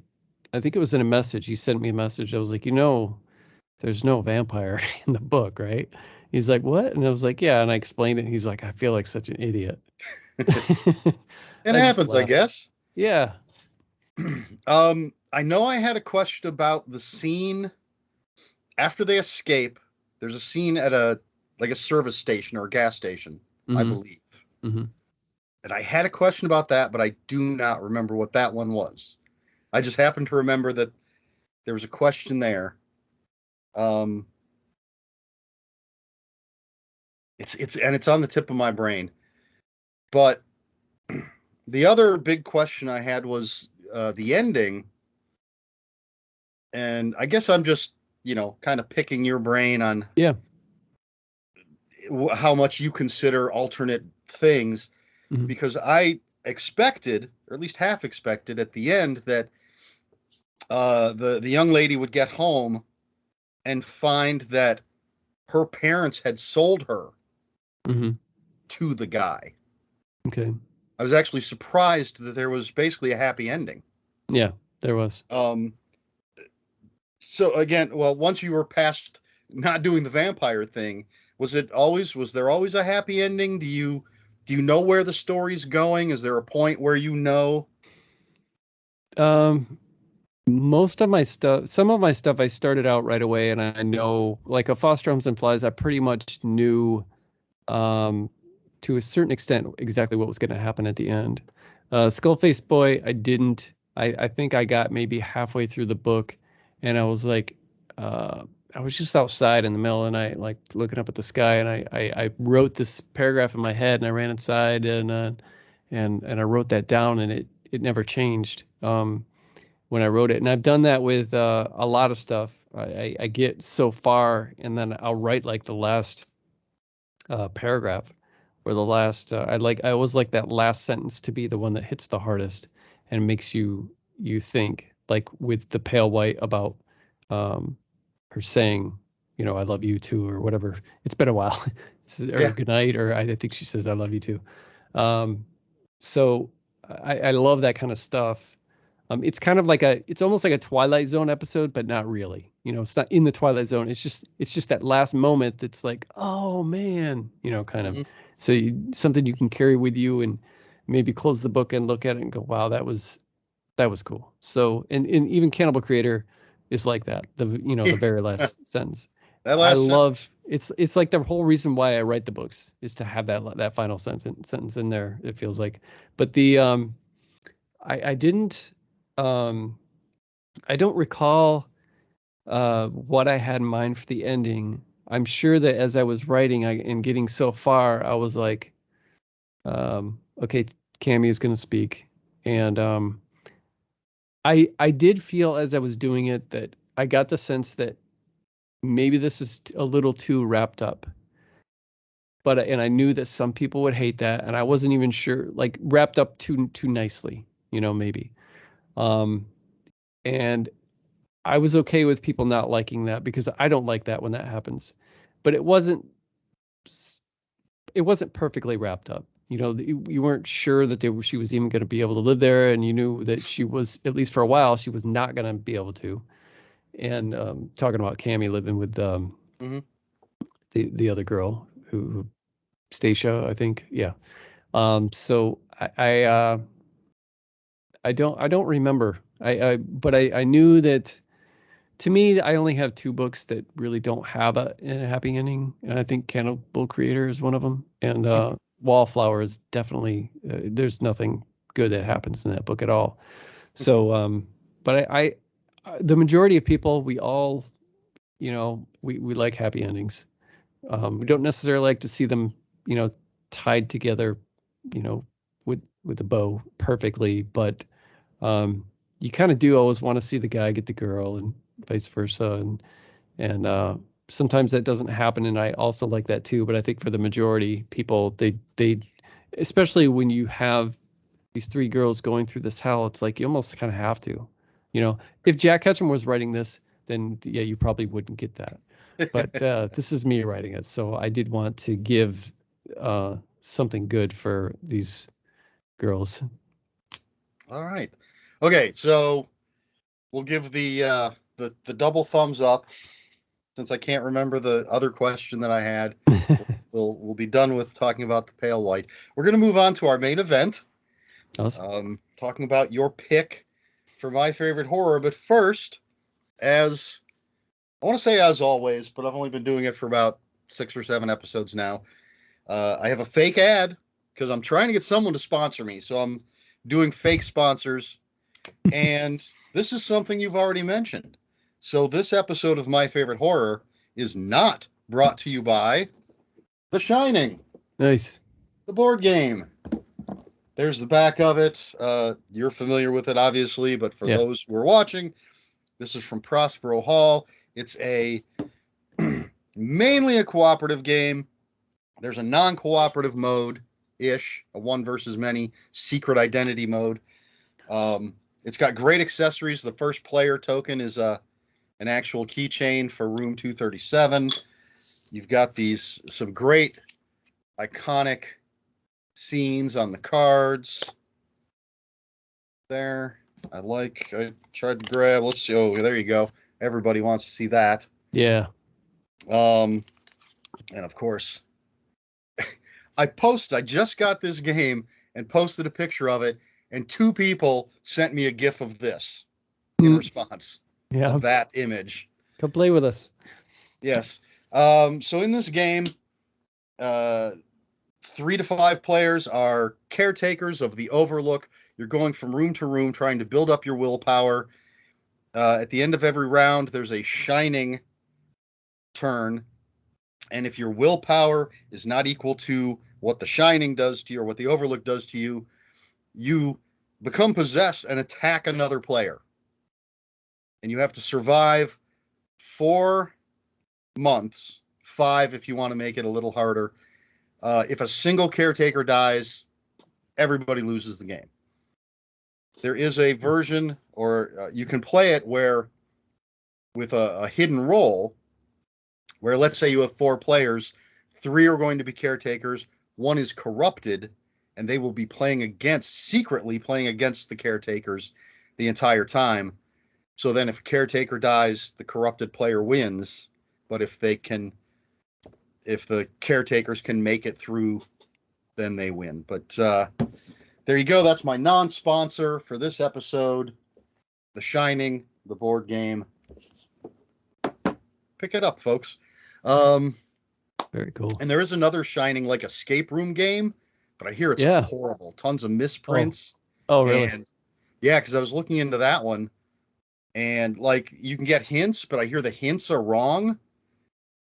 I think it was in a message. He sent me a message. I was like, there's no vampire in the book, right? He's like, what? And I was like, yeah. And I explained it. And he's like, I feel like such an idiot. It happens, I guess. Yeah. I know I had a question about the scene after they escape. There's a scene at a service station or a gas station, I believe. Mm-hmm. And I had a question about that, but I do not remember what that one was. I just happen to remember that there was a question there. It's on the tip of my brain. But the other big question I had was the ending. And I guess I'm just, kind of picking your brain on how much you consider alternate things, because I expected, or at least half expected at the end, that the young lady would get home and find that her parents had sold her to the guy. Okay. I was actually surprised that there was basically a happy ending. Yeah, there was. So again, well, once you were past not doing the vampire thing, was there always a happy ending? Do you know where the story's going? Is there a point where you know? Most of my stuff, some of my stuff I started out right away, and I know, like a Foster Homes and Flies, I pretty much knew to a certain extent exactly what was going to happen at the end. Skullface Boy, I didn't. I think I got maybe halfway through the book, and I was like, I was just outside in the middle of the night, like looking up at the sky, and I wrote this paragraph in my head, and I ran inside and I wrote that down, and it never changed when I wrote it. And I've done that with a lot of stuff. I get so far, and then I'll write like the last paragraph, or the last. I always like that last sentence to be the one that hits the hardest and makes you think. Like with the Pale White, about her saying, I love you too, or whatever. It's been a while. Or good night, or I think she says I love you too. So I love that kind of stuff. It's kind of like it's almost like a Twilight Zone episode, but not really. It's not in the Twilight Zone. It's just that last moment that's like, oh man, kind of. So something you can carry with you, and maybe close the book and look at it and go, wow, that was cool. So, and even Cannibal Creator, is like that. The very last sentence. That I last love sentence. it's like the whole reason why I write the books is to have that final sentence in there. It feels like, but I didn't I don't recall what I had in mind for the ending. I'm sure that as I was writing and getting so far, I was like, okay, Cammy is going to speak, and I did feel as I was doing it that I got the sense that maybe this is a little too wrapped up. And I knew that some people would hate that, and I wasn't even sure, like wrapped up too nicely, maybe. Um, and I was okay with people not liking that because I don't like that when that happens. But it wasn't perfectly wrapped up. You weren't sure that she was even going to be able to live there, and you knew that she was, at least for a while, she was not going to be able to. And talking about Cammy living with Mm-hmm. the other girl who Stacia, I think, yeah. So I don't remember. But I knew that. To me, I only have two books that really don't have a happy ending, and I think Cannibal Creator is one of them, and Wallflower is definitely there's nothing good that happens in that book at all. So, but the majority of people, we all, we like happy endings. We don't necessarily like to see them, tied together, you know, with a bow perfectly, but you kind of do always want to see the guy get the girl and vice versa, and sometimes that doesn't happen, and I also like that too. But I think for the majority people, they especially when you have these three girls going through this hell, it's like you almost kind of have to, if Jack Ketchum was writing this, then yeah, you probably wouldn't get that. But this is me writing it, so I did want to give something good for these girls. All right. Okay, so we'll give the double thumbs up since I can't remember the other question that I had. We'll be done with talking about the pale white. We're going to move on to our main event. Awesome. Talking about your pick for my favorite horror. But first, as I want to say as always, but I've only been doing it for about 6 or 7 episodes now. I have a fake ad because I'm trying to get someone to sponsor me. So I'm doing fake sponsors. And this is something you've already mentioned. So this episode of My Favorite Horror is not brought to you by The Shining, Nice. the board game. There's the back of it. You're familiar with it, obviously, but for Yeah. those who are watching, this is from Prospero Hall. It's a mainly a cooperative game. There's a non-cooperative mode ish, a one versus many secret identity mode. It's got great accessories. The first player token is an actual keychain for room 237. You've got some great iconic scenes on the cards there. I tried to grab. Let's see. Oh, there you go. Everybody wants to see that. Yeah. And of course, I just got this game and posted a picture of it, and 2 people sent me a GIF of this in response of that image. Come play with us. Yes. So in this game, 3 to 5 players are caretakers of the Overlook. You're going from room to room trying to build up your willpower. At the end of every round, there's a shining turn. And if your willpower is not equal to what the shining does to you or what the Overlook does to you, you become possessed and attack another player. And you have to survive 4 months, 5 if you want to make it a little harder. If a single caretaker dies, everybody loses the game. There is a version, or you can play it with a hidden role, where let's say you have 4 players, 3 are going to be caretakers, 1 is corrupted, and they will be secretly playing against the caretakers the entire time. So then if a caretaker dies, the corrupted player wins. But if the caretakers can make it through, then they win. But there you go. That's my non-sponsor for this episode, The Shining, the board game. pick it up, folks. Um, Very cool. and there is another Shining like escape room game, but I hear it's horrible. Tons of misprints. Oh, really? And yeah, because I was looking into that one, and like you can get hints, but I hear the hints are wrong.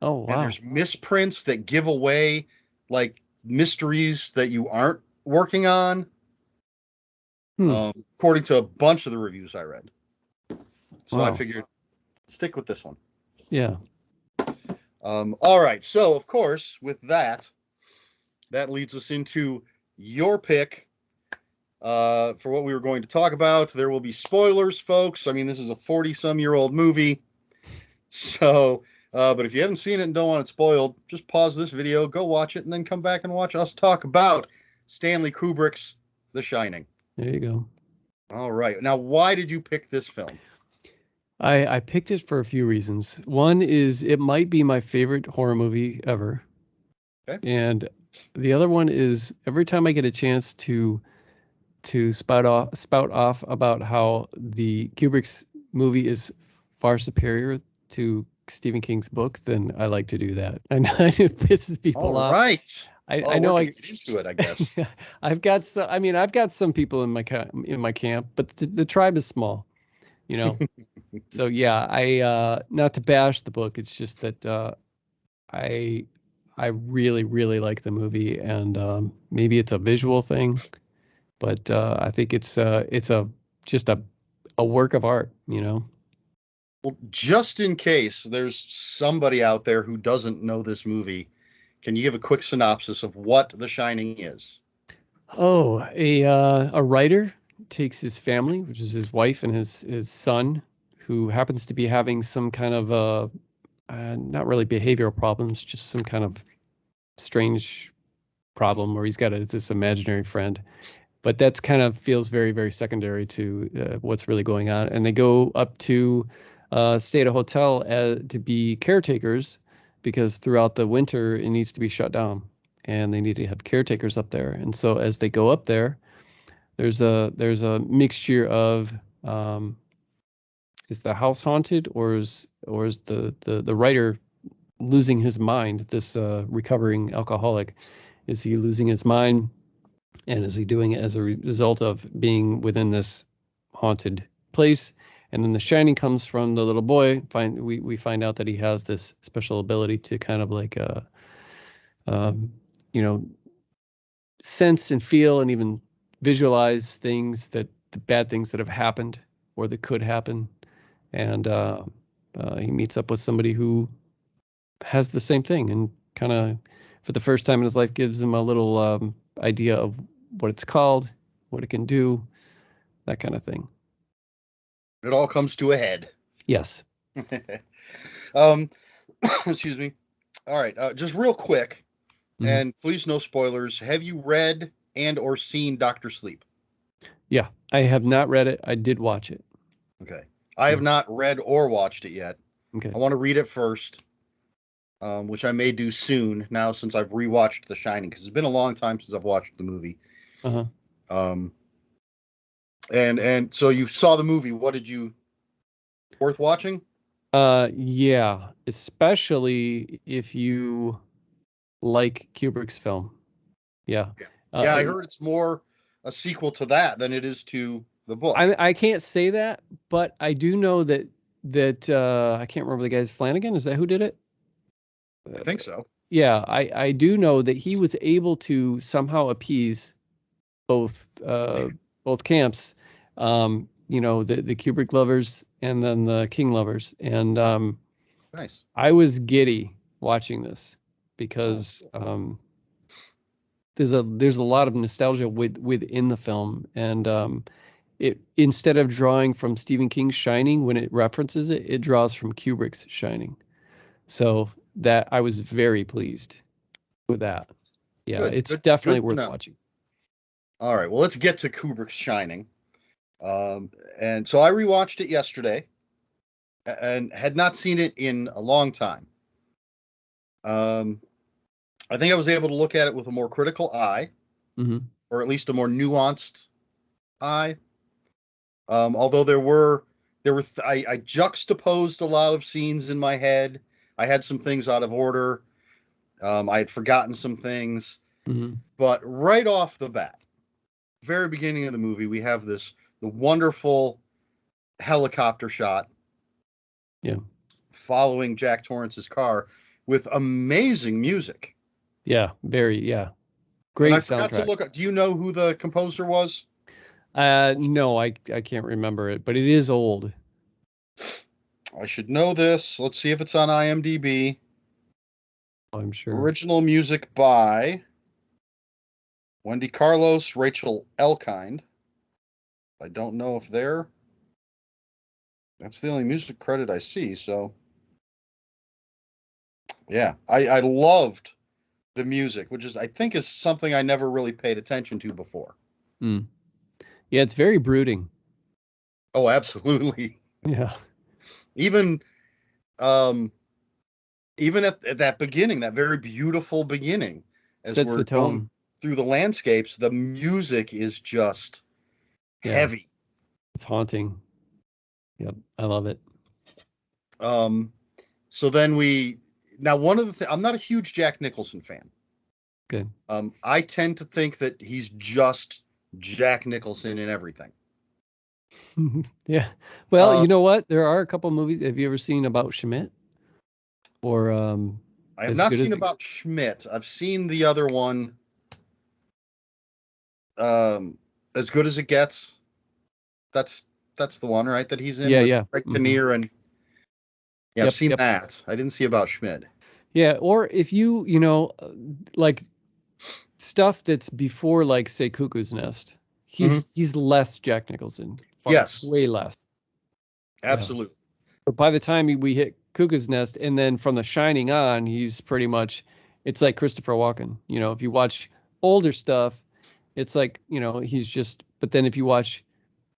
Oh, wow. And there's misprints that give away like mysteries that you aren't working on. According to a bunch of the reviews I read. So I figured stick with this one. Yeah. All right. So of course, with that leads us into your pick for what we were going to talk about. There will be spoilers, folks. I mean, this is a 40-some-year-old movie. So, but if you haven't seen it and don't want it spoiled, just pause this video, go watch it, and then come back and watch us talk about Stanley Kubrick's The Shining. There you go. All right. Now, why did you pick this film? I picked it for a few reasons. One is it might be my favorite horror movie ever. Okay. And the other one is every time I get a chance to spout off about how the Kubrick's movie is far superior to Stephen King's book, then I like to do that. I know it pisses people off. All right. I know I get into it, I guess. I've got some people in my camp, but the tribe is small, you know. So yeah, I not to bash the book, it's just that I really really like the movie, and maybe it's a visual thing, but I think it's just a work of art, you know. Well, just in case there's somebody out there who doesn't know this movie, can you give a quick synopsis of what The Shining is? Oh, a writer takes his family, which is his wife and his son, who happens to be having some kind of not really behavioral problems, just some kind of strange problem where he's got this imaginary friend. But that's kind of feels very, very secondary to what's really going on. And they go up to stay at a hotel to be caretakers because throughout the winter it needs to be shut down and they need to have caretakers up there. And so as they go up there, there's a mixture of is the house haunted or is the writer losing his mind, this recovering alcoholic? Is he losing his mind? And is he doing it as a result of being within this haunted place? And then the shining comes from the little boy. We find out that he has this special ability to kind of like you know, sense and feel and even visualize things the bad things that have happened or that could happen. And he meets up with somebody who has the same thing and kind of for the first time in his life gives him a little idea of what it's called, what it can do, that kind of thing. It all comes to a head. Yes. Excuse me. All right. Just real quick, and please no spoilers. Have you read and or seen Dr. Sleep? Yeah, I have not read it. I did watch it. Okay. I have not read or watched it yet. Okay. I want to read it first, which I may do soon now since I've rewatched The Shining, because it's been a long time since I've watched the movie. Uh-huh. And so you saw the movie. What did you worth watching? Yeah, especially if you like Kubrick's film. Yeah. Yeah, I heard it's more a sequel to that than it is to the book. I can't say that, but I do know that I can't remember the guy's Flanagan. Is that who did it? I think so. Yeah, I do know that he was able to somehow appease both camps, you know, the Kubrick lovers and then the King lovers. And nice. I was giddy watching this because there's a lot of nostalgia within the film, and it instead of drawing from Stephen King's Shining when it references it, it draws from Kubrick's Shining. So that I was very pleased with that. Yeah, it's definitely worth watching. All right, well, let's get to Kubrick's Shining. And so I rewatched it yesterday and had not seen it in a long time. I think I was able to look at it with a more critical eye, or at least a more nuanced eye. Although I juxtaposed a lot of scenes in my head I had some things out of order. I had forgotten some things, but right off the bat, very beginning of the movie, we have the wonderful helicopter shot. Yeah. Following Jack Torrance's car with amazing music. Yeah. Great and I soundtrack. forgot to look up. Do you know who the composer was? No, I can't remember it, but it is old. I should know this. Let's see if it's on IMDb. I'm sure. Original music by Wendy Carlos, Rachel Elkind. I don't know if that's the only music credit I see. So, yeah, I loved the music, which I think is something I never really paid attention to before. Yeah, it's very brooding. Oh, absolutely. Yeah. Even at that beginning, that very beautiful beginning, as sets we're the tone going through the landscapes, the music is just heavy. It's haunting. Yep, I love it. So then one of the things, I'm not a huge Jack Nicholson fan. Good. I tend to think that he's just Jack Nicholson in everything. Yeah. Well, you know what? There are a couple movies. Have you ever seen About Schmidt? Or I have not seen About Schmidt. I've seen the other one. As Good as It Gets. That's the one, right? That he's in. Yeah. Greg Kinnear and I've seen that. I didn't see About Schmidt. Yeah, or if you like stuff that's before, like, say, Cuckoo's Nest, he's less Jack Nicholson. Yes, way less. Absolutely. Yeah. But by the time we hit Cuckoo's Nest, and then from The Shining on, he's pretty much, it's like Christopher Walken. If you watch older stuff, it's like, he's just. But then if you watch,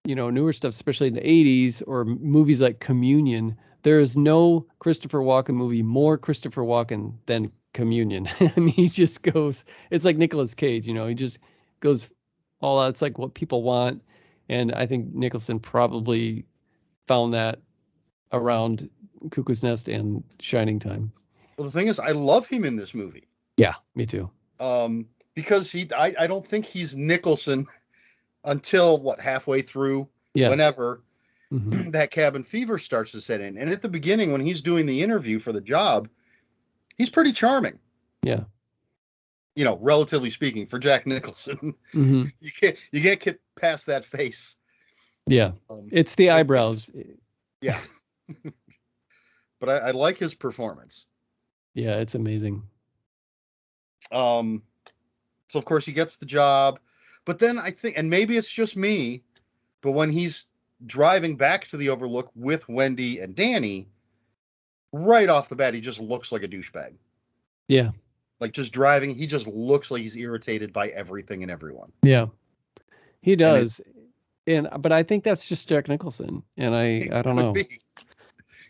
newer stuff, especially in the 80s, or movies like Communion, there is no Christopher Walken movie more Christopher Walken than Communion. I mean, he just goes, it's like Nicolas Cage, he just goes all out. It's like what people want. And I think Nicholson probably found that around Cuckoo's Nest and Shining time. Well, the thing is, I love him in this movie. Yeah, me too. Because I don't think he's Nicholson until halfway through, whenever that cabin fever starts to set in. And at the beginning, when he's doing the interview for the job, he's pretty charming. Yeah. Relatively speaking, for Jack Nicholson. You can't get past that face. Yeah. It's the eyebrows. Yeah. But I like his performance. Yeah, it's amazing. So of course he gets the job, but then I think, and maybe it's just me, but when he's driving back to the Overlook with Wendy and Danny, right off the bat, he just looks like a douchebag. Yeah. Like, just driving, he just looks like he's irritated by everything and everyone. Yeah, he does. But I think that's just Jack Nicholson. And I don't know.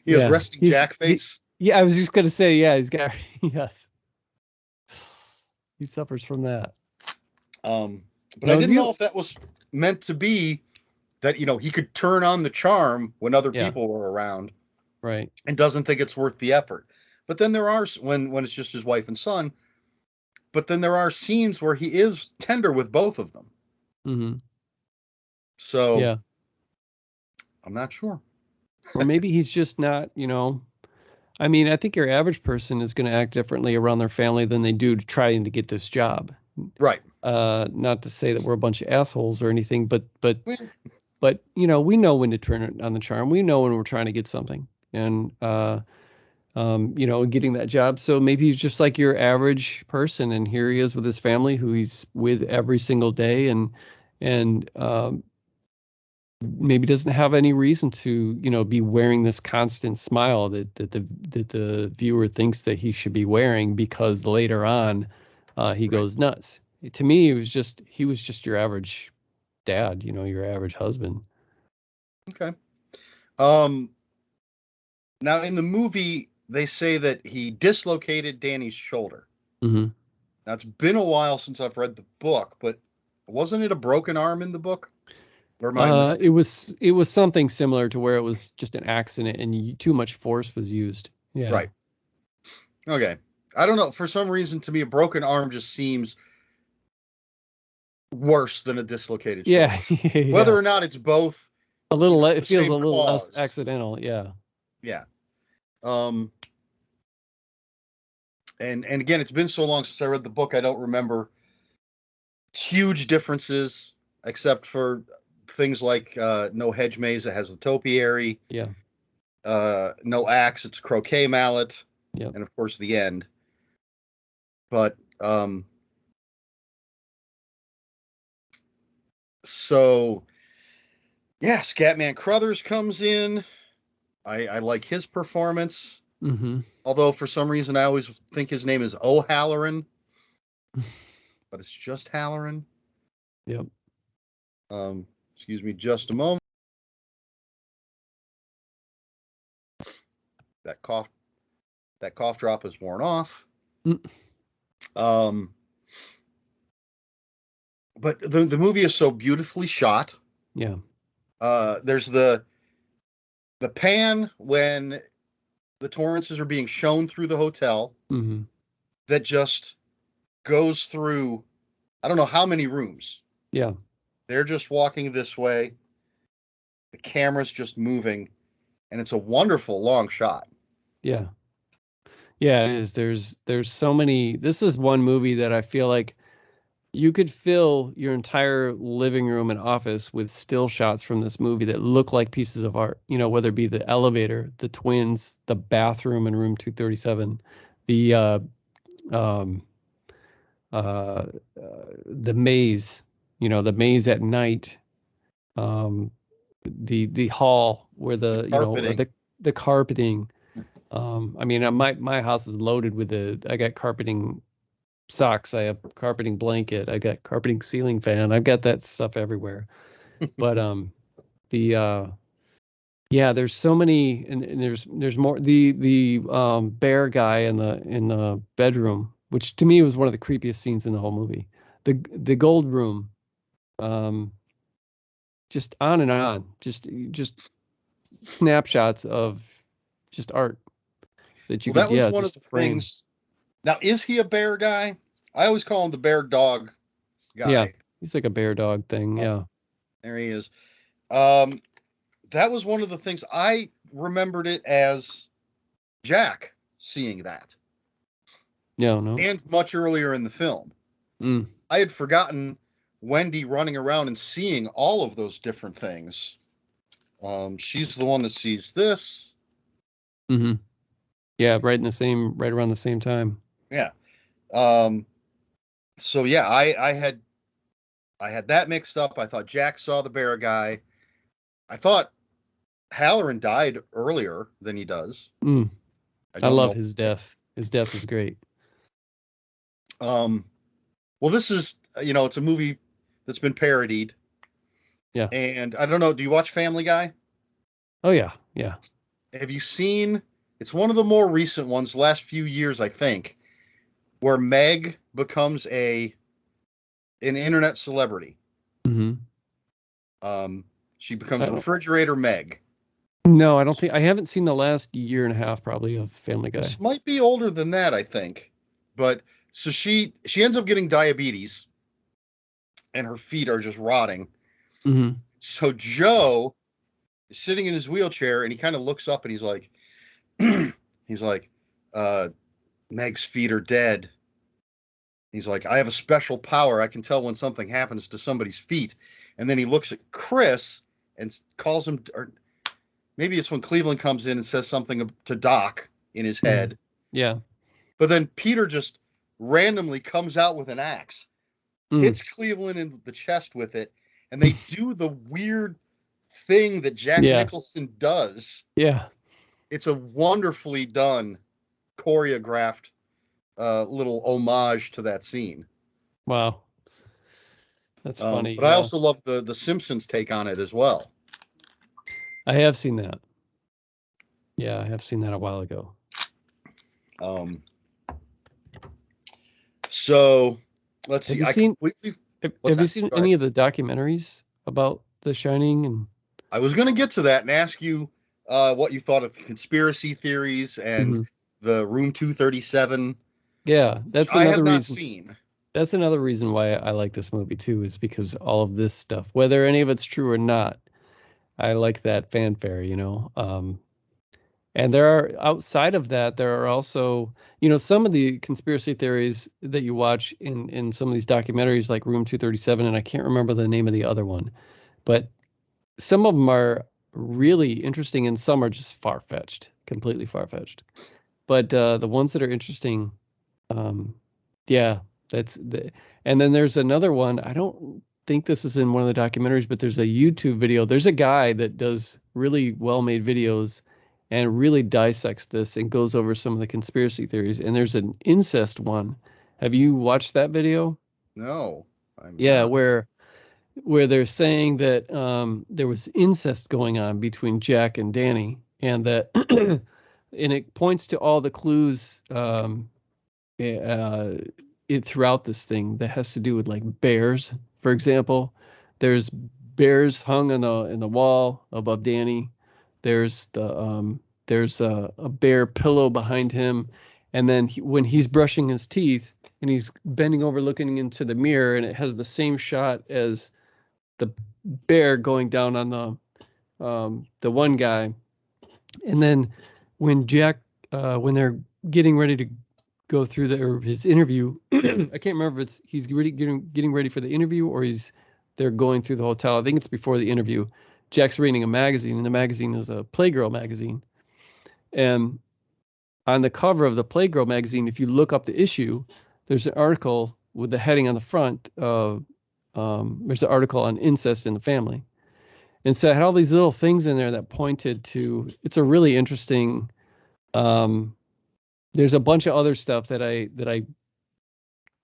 He has resting Jack face. Yeah, I was just going to say, he's got, yes. He suffers from that. But I didn't know if that was meant to be that, he could turn on the charm when other people were around. Right. And doesn't think it's worth the effort. But then there are, when it's just his wife and son, but then there are scenes where he is tender with both of them. So, yeah, I'm not sure. Or maybe he's just not, I mean, I think your average person is going to act differently around their family than they do trying to get this job. Right. Not to say that we're a bunch of assholes or anything, but we know when to turn it on the charm. We know when we're trying to get something, and getting that job. So maybe he's just like your average person, and here he is with his family, who he's with every single day, and maybe doesn't have any reason to, be wearing this constant smile that the viewer thinks that he should be wearing, because later on, he goes nuts. To me, he was just your average dad, your average husband. Okay. Now in the movie, they say that he dislocated Danny's shoulder. Now, it's been a while since I've read the book, but wasn't it a broken arm in the book? It was something similar to where it was just an accident and too much force was used. Yeah. Right. Okay. I don't know. For some reason, to me, a broken arm just seems worse than a dislocated shoulder. Yeah, yeah. Whether or not it's both, A little the it feels same a little less cause. accidental. Yeah. Yeah. Um, and again, it's been so long since I read the book, I don't remember huge differences, except for things like no hedge maze that has the topiary, Yeah. no axe, it's a croquet mallet, Yep. and of course the end. But so yeah, Scatman Crothers comes in. I like his performance. Mm-hmm. Although for some reason I always think his name is O'Halloran, but it's just Halloran. Yep. Excuse me just a moment. That cough drop is worn off. Mm. Um, but the movie is so beautifully shot. Yeah. There's the pan when the Torrances are being shown through the hotel Mm-hmm. that just goes through, I don't know how many rooms. Yeah. They're just walking this way. The camera's just moving, and it's a wonderful long shot. Yeah. Yeah, it is. There's so many. This is one movie that I feel like you could fill your entire living room and office with still shots from this movie that look like pieces of art. You know, whether it be the elevator, the twins, the bathroom in room 237, the um, uh, the maze. You know, the maze at night. Um, the hall where The or carpeting. the carpeting. I mean, my house is loaded with I got carpeting socks, I have carpeting blanket, I got carpeting ceiling fan, I've got that stuff everywhere. But the yeah, there's so many, and there's more. The bear guy in the bedroom, which to me was one of the creepiest scenes in the whole movie. The gold room, um, just on and on, just snapshots of just art that you Well, could, that was yeah, one of just the frame. things. Now, is he a bear guy? I always call him the bear dog Yeah, guy. he's like a bear dog thing. Oh, Yeah. there he is. Um, that was one of the things I remembered it as Jack seeing that, No, no. and much earlier in the film. Mm. I had forgotten Wendy running around and seeing all of those different things. She's the one that sees this. Hmm. Yeah, right around the same time. Yeah. Um, so yeah, I had that mixed up. I thought Jack saw the bear guy. I thought Halloran died earlier than he does. Mm. I I don't love know. his death. His death is great. Um, well, this is it's a movie that's been parodied, Yeah. and I don't know. Do you watch Family Guy? Oh yeah. Yeah. Have you seen? It's one of the more recent ones, last few years, I think, where Meg becomes an internet celebrity. Hmm. Um, she becomes I don't. Refrigerator Meg. No, I don't think I haven't seen the last year and a half probably of Family Guy. This might be older than that, I think. But so she ends up getting diabetes, and her feet are just rotting. Hmm. So Joe is sitting in his wheelchair, and he kind of looks up, and he's like, he's like, uh, Meg's feet are dead. He's like, I have a special power. I can tell when something happens to somebody's feet. And then he looks at Chris and calls him, or maybe it's when Cleveland comes in and says something to Doc in his Hmm. head. Yeah. But then Peter just randomly comes out with an axe, Mm. hits Cleveland in the chest with it, and they do the weird thing that Jack Yeah. Nicholson does. Yeah. It's a wonderfully done, choreographed little homage to that scene. Wow. That's funny. But I Yeah. also love the Simpsons take on it as well. I have seen that. Yeah, I have seen that a while ago. Um, so let's Have see. you I seen completely. What's have you that? seen Go ahead. any of the documentaries about The Shining? And I was going to get to that and ask you what you thought of the conspiracy theories and Mhm. the Room 237, Yeah, which that's I have another not reason. seen. That's another reason why I like this movie too, is because all of this stuff, whether any of it's true or not, I like that fanfare, you know. And there are, outside of that, there are also, you know, some of the conspiracy theories that you watch in some of these documentaries, like Room 237, and I can't remember the name of the other one, but some of them are really interesting, and some are just far-fetched, completely far-fetched. But the ones that are interesting, um, yeah, that's the. And then there's another one. I don't think this is in one of the documentaries, but there's a YouTube video. There's a guy that does really well-made videos and really dissects this and goes over some of the conspiracy theories. And there's an incest one. Have you watched that video? No, I'm Yeah, not. where they're saying that there was incest going on between Jack and Danny, and that and it points to all the clues uh, throughout this thing that has to do with like bears, for example. There's bears hung on the in the wall above Danny. There's a bear pillow behind him, and then when he's brushing his teeth and he's bending over looking into the mirror, and it has the same shot as the bear going down on the one guy. And then when Jack when they're getting ready to go through his interview, I can't remember if he's getting ready for the interview or they're going through the hotel. I think it's before the interview. Jack's reading a magazine, and the magazine is a Playgirl magazine. And on the cover of the Playgirl magazine, if you look up the issue, there's an article with the heading on the front of there's an article on incest in the family. And so I had all these little things in there that pointed to, it's a really interesting, there's a bunch of other stuff that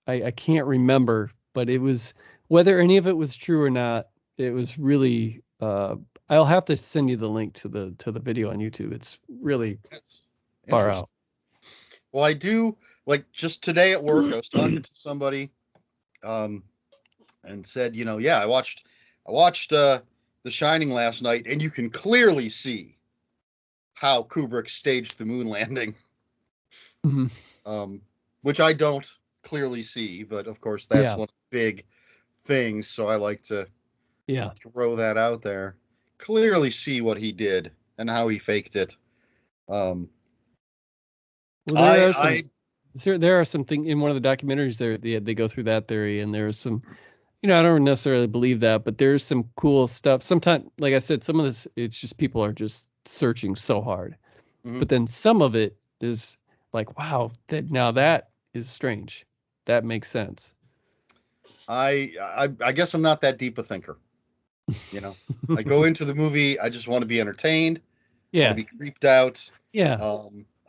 I can't remember, but it was, whether any of it was true or not, it was really, I'll have to send you the link to the video on YouTube. It's really That's far interesting. out. Well, I do, like, just today at work, I was talking to somebody, and said, yeah, I watched The Shining last night, and you can clearly see how Kubrick staged the moon landing, Mhm. which I don't clearly see, but of course that's Yeah. one of the big things, so I like to Yeah. throw that out there. Clearly see what he did and how he faked it. Um, Well, I there are some things in one of the documentaries there they go through that theory, and there's some, you know, I don't necessarily believe that, but there's some cool stuff. Sometimes, like I said, some of this, it's just people are just searching so hard. mhm. But then some of it is like, wow, that is strange. That makes sense. I guess I'm not that deep a thinker. I go into the movie, I just want to be entertained, want to Yeah. be creeped out. Yeah.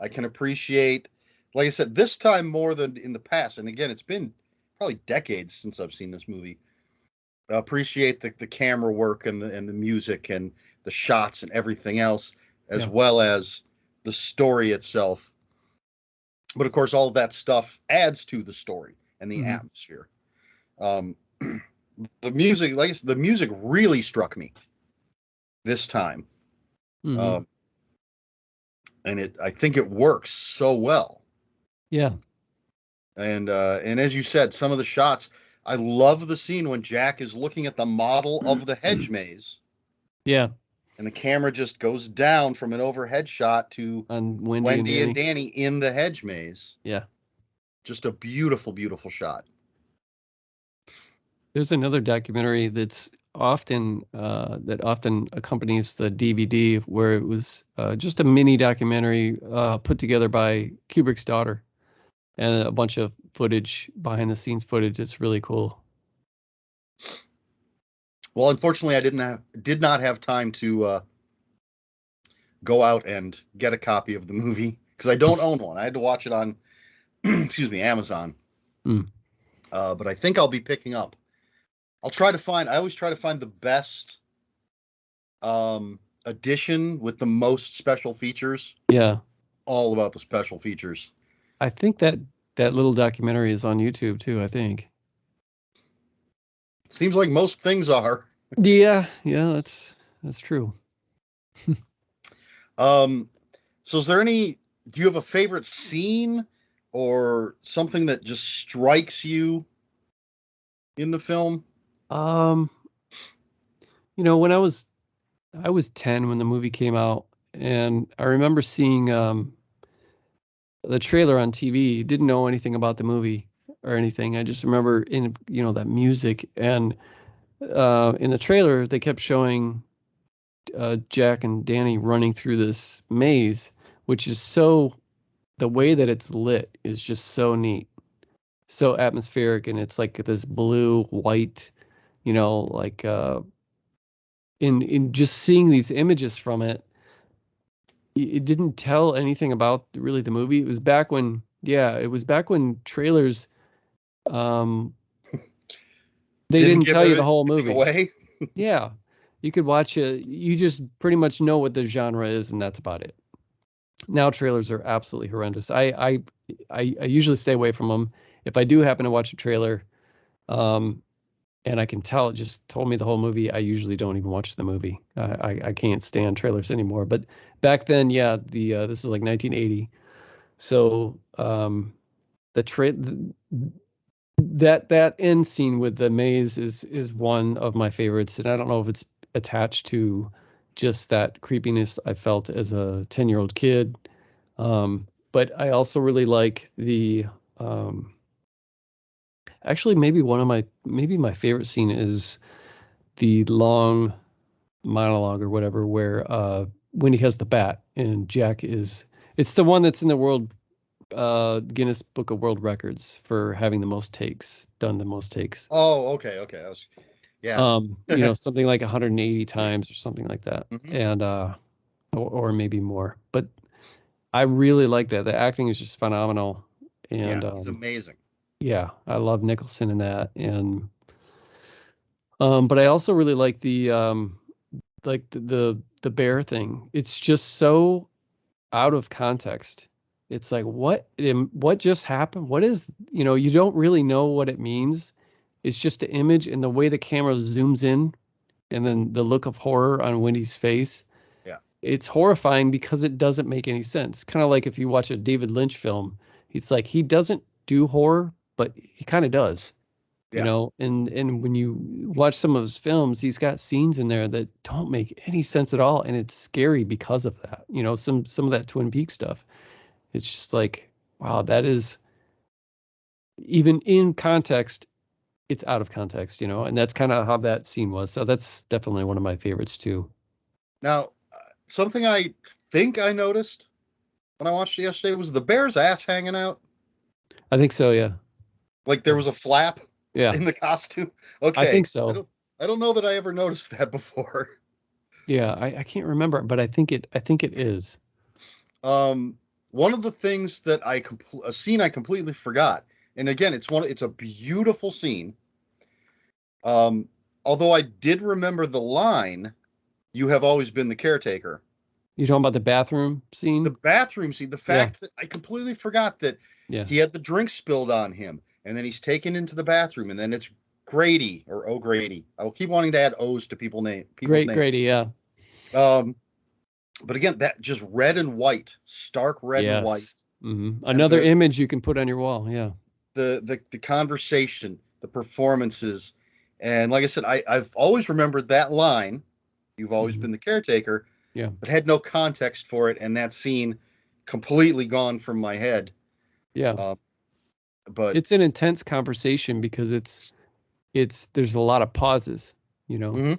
I can appreciate, like I said, this time more than in the past. And again, it's been probably decades since I've seen this movie. I appreciate the camera work and the music and the shots and everything else, as Yeah. well as the story itself. But of course, all of that stuff adds to the story and the Hmm. atmosphere. Um, the music, like I said, the music really struck me this time. Hmm. Um, and I think it works so well. Yeah. And as you said, some of the shots, I love the scene when Jack is looking at the model of the hedge maze, Yeah. and the camera just goes down from an overhead shot to On Wendy and Wendy and Danny. Danny in the hedge maze. Yeah. Just a beautiful, beautiful shot. There's another documentary that often accompanies the DVD, where it was just a mini documentary put together by Kubrick's daughter, and a bunch of footage, behind the scenes footage. It's really cool. Well, unfortunately, I did not have time to go out and get a copy of the movie because I don't own one. I had to watch it on, excuse me, Amazon. Mm. But I think I'll be picking up. I always try to find the best edition with the most special features. Yeah. All about the special features. I think that little documentary is on YouTube too, I think. Seems like most things are. Yeah, yeah, that's true. Um, so is there any do you have a favorite scene or something that just strikes you in the film? Um, when I was 10 when the movie came out, and I remember seeing the trailer on TV. Didn't know anything about the movie or anything. I just remember that music, and in the trailer they kept showing Jack and Danny running through this maze, which is the way that it's lit is just so neat, so atmospheric, and it's like this blue, white, like in just seeing these images from it, it didn't tell anything about really the movie. It was back when, yeah, it was back when trailers, um, they Didn't didn't give tell you the whole anything movie. away. Yeah, you could watch it. You just pretty much know what the genre is, and that's about it. Now trailers are absolutely horrendous. I usually stay away from them. If I do happen to watch a trailer, um, and I can tell it just told me the whole movie, I usually don't even watch the movie. I can't stand trailers anymore. But back then, yeah, this was like 1980. So the tra- th- that end scene with the maze is one of my favorites, and I don't know if it's attached to just that creepiness I felt as a 10-year-old kid. But I also really like um, actually maybe my favorite scene is the long monologue or whatever where Wendy has the bat and Jack is it's the one that's in the world Guinness Book of World Records for having done the most takes. Oh, okay, okay. Yeah. Something like 180 times or something like that. Mhm. And or maybe more. But I really like that. The acting is just phenomenal. Yeah, And he's amazing. yeah, I love Nicholson in that. And but I also really like the bear thing. It's just so out of context. It's like what just happened? What is, you don't really know what it means. It's just an image and the way the camera zooms in and then the look of horror on Wendy's face. Yeah, It's horrifying because it doesn't make any sense. Kind of like if you watch a David Lynch film, it's like he doesn't do horror, but he kind of does. yeah, And when you watch some of his films, he's got scenes in there that don't make any sense at all, and it's scary because of that. Some of that Twin Peaks stuff. It's just like, wow, that is even in context, it's out of context, and that's kind of how that scene was. So that's definitely one of my favorites too. Now, something I think I noticed when I watched it yesterday was the bear's ass hanging out. I think so, yeah. Like there was a flap Yeah, in the costume. I think Okay, I so. don't I don't know that I ever noticed that before. Yeah, I can't remember, but I think it is. Um, one of the things that a scene I completely forgot, and again, it's a beautiful scene. Um, although I did remember the line, "You have always been the caretaker." You talking about the bathroom The scene? bathroom scene, the Yeah, fact that I completely forgot that yeah. he had the drink spilled on him, and then he's taken into the bathroom, and then it's Grady or O'Grady. I will keep wanting to add O's to people's Great names. Grady, yeah. Um, but again, that just red and white, stark red and white, Yes. and Another image you can put on your wall. Yeah. the conversation, the performances, and like I said, I've always remembered that line. You've always hmm been the caretaker, Yeah. but had no context for it, and that scene completely gone from my head. Yeah. Uh, but It's an intense conversation because there's a lot of pauses, you know. mhm,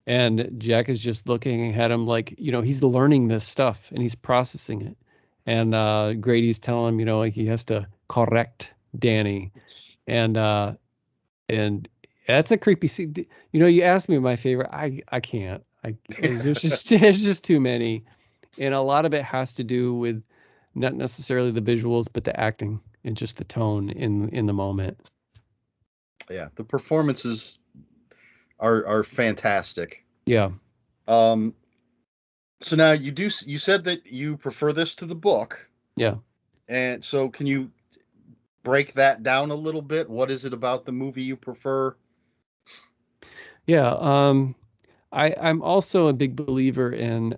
And Jack is just looking at him like, he's learning this stuff and he's processing it. And Grady's telling him, like he has to correct Danny. And and that's a creepy scene. You asked me my favorite. I can't. There's just there's just too many. And a lot of it has to do with not necessarily the visuals, but the acting and just the tone in the moment. yeah, the performances are fantastic. Yeah. Um, so now you said that you prefer this to the book, Yeah. and so can you break that down a little bit? What is it about the movie you prefer? Yeah. I'm also a big believer in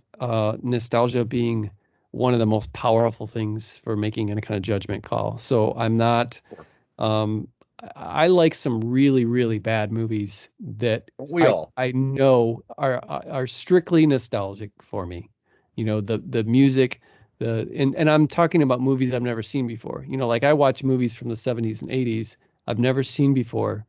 nostalgia being one of the most powerful things for making any kind of judgment call. So I'm not. Um, I like some really, really bad movies that We all. I know are strictly nostalgic for me. The music, and I'm talking about movies I've never seen before. Like I watch movies from the 70s and 80s I've never seen before,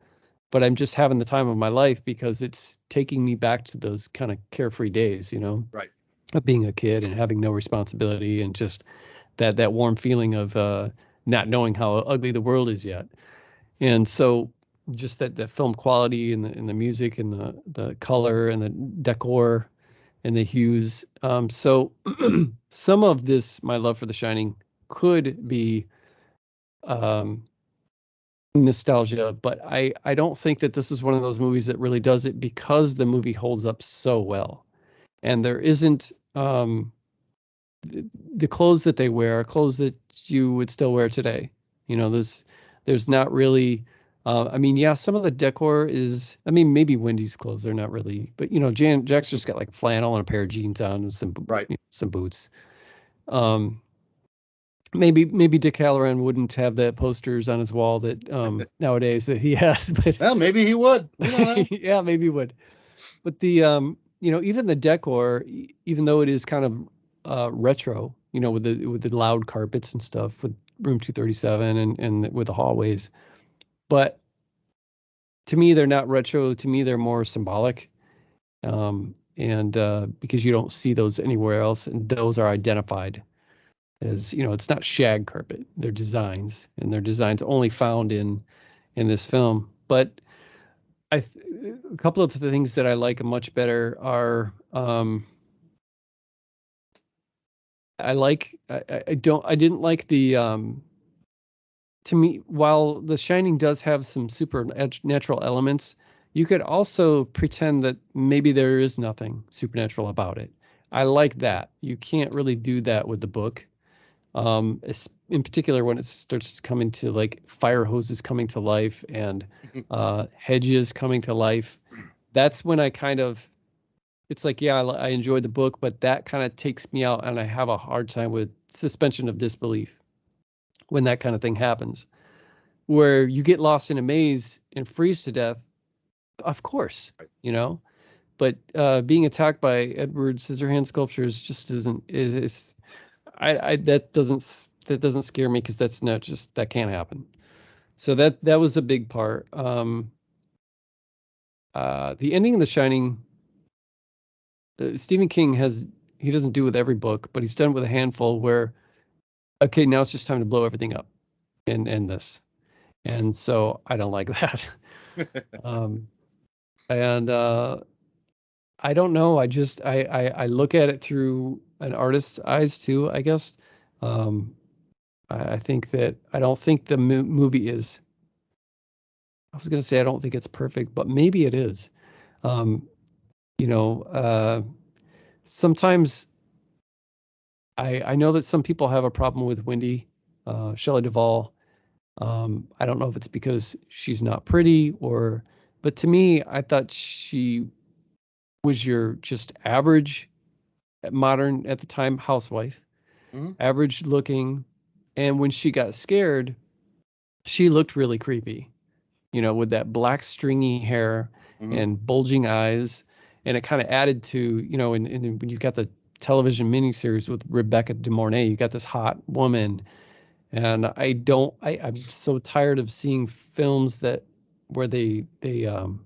but I'm just having the time of my life because it's taking me back to those kind of carefree days, Right. of being a kid and having no responsibility and just that warm feeling of not knowing how ugly the world is yet. And so just that film quality and the music and the color and the decor and the hues. So some of this, my love for The Shining, could be um, nostalgia, but I don't think that this is one of those movies that really does it because the movie holds up so well. And there isn't the clothes that they wear are clothes that you would still wear today. There's not really. I mean, yeah, some of the decor is. I mean, maybe Wendy's clothes are not really, but Jack's just got like flannel and a pair of jeans on and Right. some boots. Um, maybe Dick Halloran wouldn't have the posters on his wall that nowadays that he has, but Well, maybe he would. We don't know. yeah, maybe he would. But even the decor, even though it is kind of retro, with the loud carpets and stuff, with room 237 and with the hallways, but to me they're not retro. To me they're more symbolic, and because you don't see those anywhere else, and those are identified as it's not shag carpet. They're designs, and they're designs only found in this film. But a couple of the things that I like much better are I didn't like the to me, while The Shining does have some supernatural elements, you could also pretend that maybe there is nothing supernatural about it. I like that. You can't really do that with the book. In particular when it starts coming to like fire hoses coming to life and hedges coming to life. That's when I kind of it's like, yeah, I enjoy the book, but that kind of takes me out, and I have a hard time with suspension of disbelief when that kind of thing happens, where you get lost in a maze and freeze to death. Of course, but being attacked by Edward Scissorhands sculptures just isn't is I that doesn't scare me because that's not just that can't happen. So that was a big part. The ending of The Shining. Stephen King he doesn't do with every book, but he's done with a handful where, okay, now it's just time to blow everything up and end this. And so I don't like that. um, and I don't know. I look at it through an artist's eyes too, I guess. I think that I don't think the movie is. I was going to say I don't think it's perfect, but maybe it is. Um, you know, sometimes I know that some people have a problem with Wendy, Shelley Duvall. I don't know if it's because she's not pretty but to me, I thought she was your just average modern at the time housewife, Mhm. average looking. And when she got scared, she looked really creepy, with that black stringy hair Mhm. and bulging eyes. And it kind of added to, and when you got the television miniseries with Rebecca De Mornay, you got this hot woman. And I'm so tired of seeing films where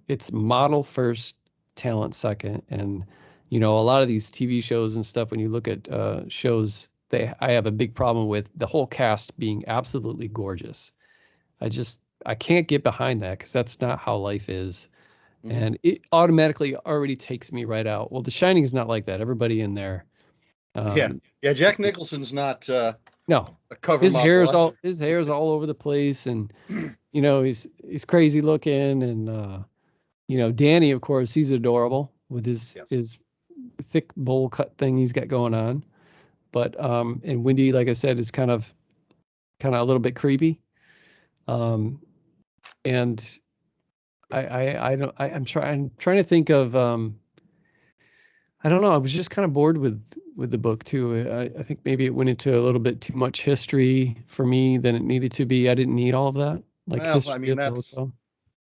it's model first, talent second. And, a lot of these TV shows and stuff, when you look at shows, I have a big problem with the whole cast being absolutely gorgeous. I can't get behind that because that's not how life is. Mhm. And it automatically already takes me right out. Well, The Shining is not like that. Everybody in there, Yeah. um, Yeah. Jack Nicholson's not no, a cover model. his hair is all over the place, and he's crazy looking, and Danny, of course, he's adorable with his Yes. his thick bowl cut thing he's got going on. But and Wendy, like I said, is kind of a little bit creepy. Um, and I don't I'm trying to think of I don't know. I was just kind of bored with the book too. I think maybe it went into a little bit too much history for me than it needed to be. I didn't need all of that, like Well, I history mean, of the that's hotel.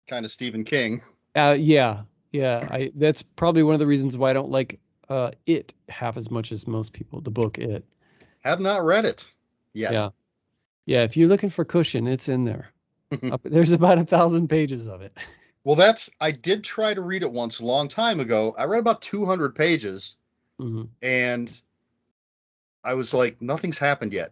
kind of Stephen King. Yeah, yeah. I That's probably one of the reasons why I don't like it half as much as most people. The book It. Have not read it yet. Yeah, yeah. If you're looking for cushion, it's in there. There's about 1,000 pages of it. Well, I did try to read it once a long time ago. I read about 200 pages Mhm. and I was like, nothing's happened yet.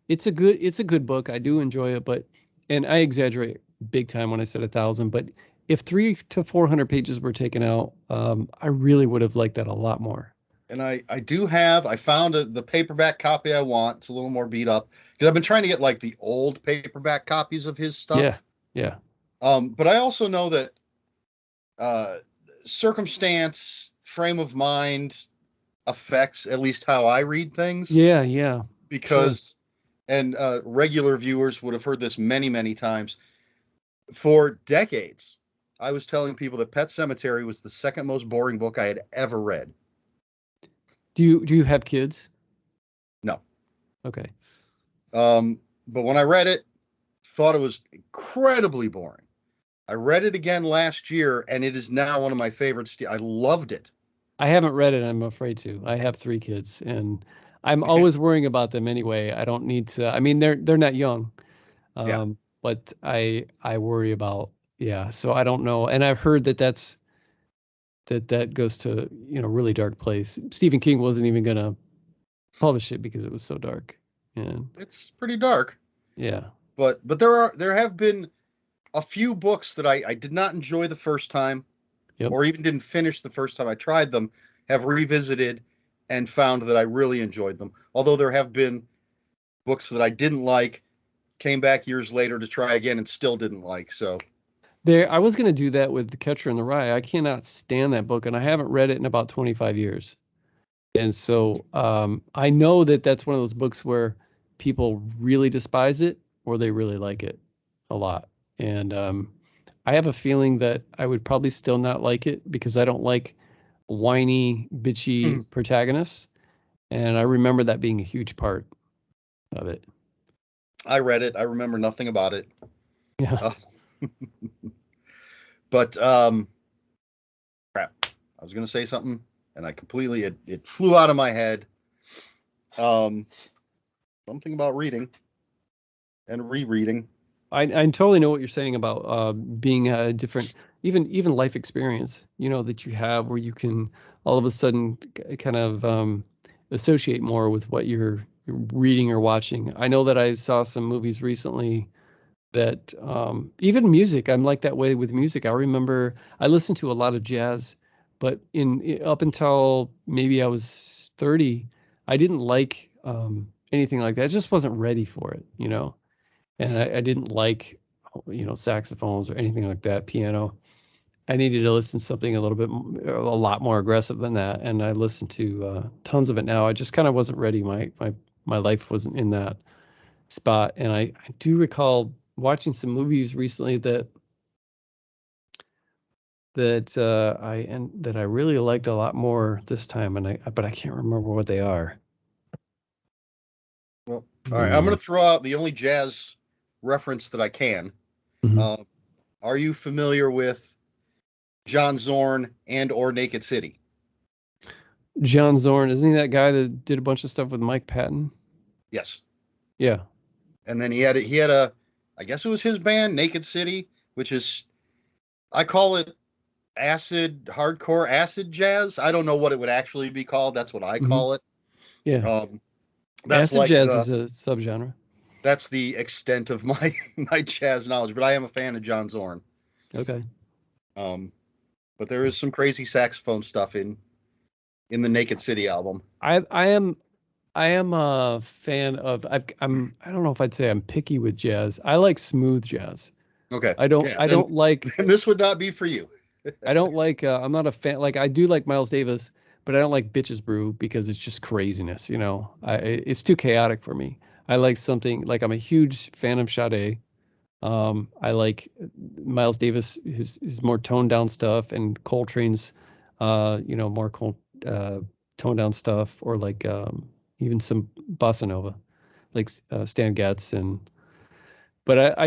It's a good book. I do enjoy it, but and I exaggerate big time when I said 1,000. But if 300 to 400 pages were taken out, I really would have liked that a lot more. And I found the paperback copy I want. It's a little more beat up because I've been trying to get like the old paperback copies of his Yeah, stuff. yeah, But I also know that uh, circumstance, frame of mind affects at least how I read things yeah, yeah. Sure. because, and regular viewers would have heard this many, many times. For decades, I was telling people that Pet Cemetery was the second most boring book I had ever read. Do you have kids? No. Okay. But when I read it, thought it was incredibly boring. I read it again last year, and it is now one of my favorites. I loved it. I haven't read it. I'm afraid to. I have 3 kids, and I'm always worrying about them anyway. I don't need to. I mean, they're not young, Yeah. but I worry about, yeah. So I don't know, and I've heard that goes to, really dark place. Stephen King wasn't even gonna publish it because it was so dark. And It's pretty dark, yeah. but there have been a few books that I did not enjoy the first time, Yep. or even didn't finish the first time I tried them, have revisited and found that I really enjoyed them. Although there have been books that I didn't like, came back years later to try again and still didn't like. So There, I was gonna do that with The Catcher in the Rye. I cannot stand that book, and I haven't read it in about 25 years. And so I know that that's one of those books where people really despise it or they really like it a lot. And I have a feeling that I would probably still not like it because I don't like whiny, bitchy protagonists. And I remember that being a huge part of it. I read it. I remember nothing about it. Yeah. Uh, but crap. I was going to say something and I completely it flew out of my head. Um, something about reading and rereading. I totally know what you're saying about being a different, even life experience, that you have where you can all of a sudden kind of associate more with what you're reading or watching. I know that I saw some movies recently that even music, I'm like that way with music. I remember I listened to a lot of jazz, but up until maybe I was 30, I didn't like anything like that. I just wasn't ready for it. And I didn't like, saxophones or anything like that, piano. I needed to listen to something a lot more aggressive than that. And I listened to tons of it now. I just kind of wasn't ready. My life wasn't in that spot. And I do recall watching some movies recently that I really liked a lot more this time. But I can't remember what they are. Well, all right. I'm going to throw out the only jazz reference that I can. Mhm. Uh, are you familiar with John Zorn and or Naked City? John Zorn, isn't he that guy that did a bunch of stuff with Mike Patton? Yes. Yeah. And then he had a I guess it was his band Naked City, which is I call it acid hardcore acid jazz. I don't know what it would actually be called. That's what I Hmm. call it. Yeah. Um, that's Acid like jazz is a subgenre. that's the extent of my my jazz knowledge. But I am a fan of John Zorn. Okay. Um, but there is some crazy saxophone stuff in the Naked City album. I am a fan of I don't know if I'd say I'm picky with jazz. I like smooth jazz. Okay, I don't yeah, I then don't like then this would not be for you. I don't like I'm not a fan, like I do like Miles Davis, but I don't like Bitches Brew because it's just craziness. It's too chaotic for me. I like something like I'm a huge fan of Sade. I like Miles Davis, his more toned down stuff, and Coltrane's more cold, toned down stuff, or like even some bossa nova, like Stan Getz. But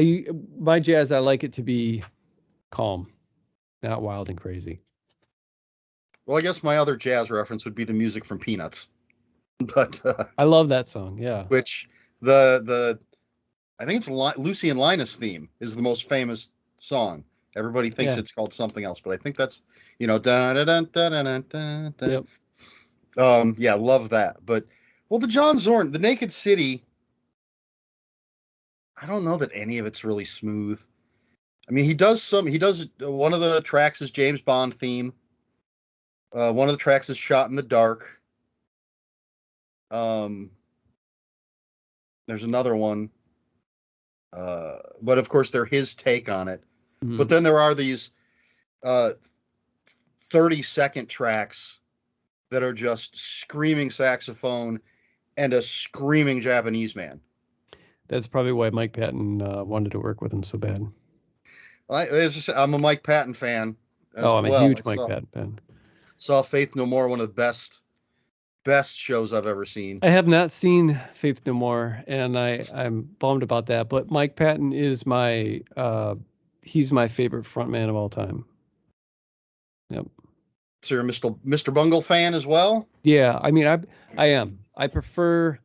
my jazz, I like it to be calm, not wild and crazy. Well, I guess my other jazz reference would be the music from Peanuts, but I love that song. Yeah. which the I think it's Lucy and Linus theme is the most famous song. Everybody thinks Yeah. it's called something else, but I think that's da da da da da da da. Yep. Yeah, love that. But well, the John Zorn, the Naked City, I don't know that any of it's really smooth. I mean, he does one of the tracks is James Bond theme. One of the tracks is Shot in the Dark. There's another one. But of course they're his take on it. Mm-hmm. But then there are these 30-second tracks that are just screaming saxophone and a screaming Japanese man. That's probably why Mike Patton wanted to work with him so bad. I'm a Mike Patton fan. I'm a huge Mike Patton fan. Saw Faith No More, one of the best shows I've ever seen. I have not seen Faith No More, and I'm bummed about that. But Mike Patton is he's my favorite frontman of all time. Yep. So you're a Mr. Bungle fan as well? Yeah, I mean, I am. I prefer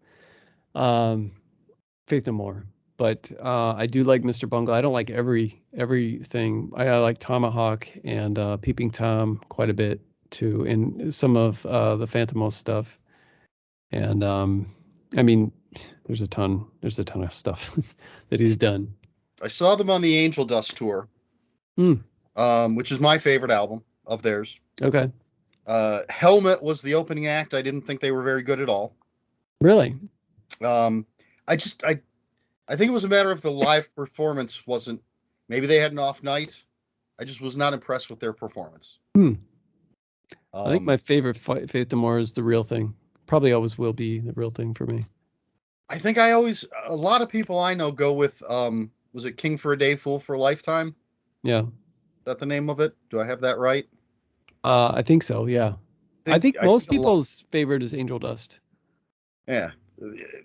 Faith No More, but I do like Mr. Bungle. I don't like everything. I like Tomahawk and Peeping Tom quite a bit too, and some of the Phantomos stuff. And I mean, there's a ton of stuff that he's done. I saw them on the Angel Dust tour, which is my favorite album of theirs. Okay. Helmet was the opening act. I didn't think they were very good at all. Really? I think it was a matter of the live performance wasn't. Maybe they had an off night. I just was not impressed with their performance. I think my favorite Faith No More is The Real Thing. Probably always will be The Real Thing for me. I think a lot of people I know go with, was it King for a Day, Fool for a Lifetime? Yeah. Is that the name of it? Do I have that right? I think so, yeah. I think most people's favorite is Angel Dust. Yeah.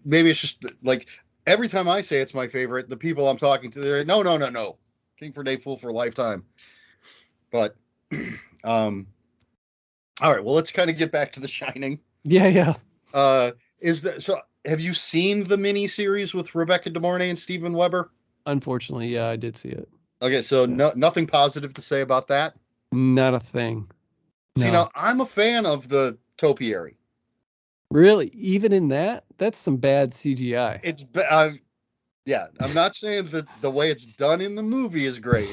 Maybe it's just like every time I say it's my favorite, the people I'm talking to, they're no. King for a Day, Fool for a Lifetime. But, all right, well, let's kind of get back to The Shining. Yeah. So have you seen the mini series with Rebecca De Mornay and Steven Weber? Unfortunately, yeah, I did see it. Okay, so nothing positive to say about that? Not a thing. See, now I'm a fan of the topiary. Really? Even in that? That's some bad CGI. It's yeah, I'm not saying that the way it's done in the movie is great,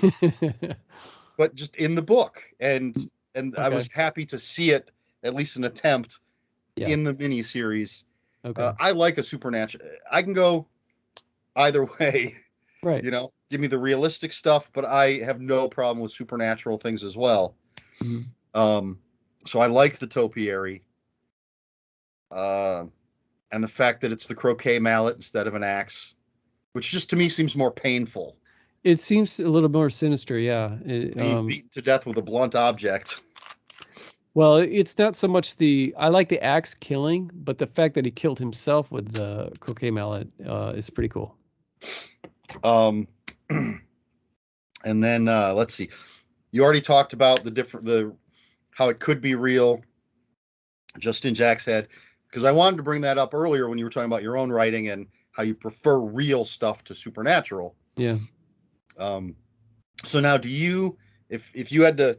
but just in the book, and okay. I was happy to see it, at least an attempt, in the mini series. Okay. I like a supernatural. I can go either way. Right. Give me the realistic stuff, but I have no problem with supernatural things as well. Mm-hmm. So I like the topiary. And the fact that it's the croquet mallet instead of an axe, which just to me seems more painful. It seems a little more sinister, yeah. Being beaten to death with a blunt object. Well, it's not so much I like the axe killing, but the fact that he killed himself with the croquet mallet is pretty cool. And then let's see. You already talked about how it could be real, just in Jack's head, because I wanted to bring that up earlier when you were talking about your own writing and how you prefer real stuff to supernatural. Yeah. So now, do you, if you had to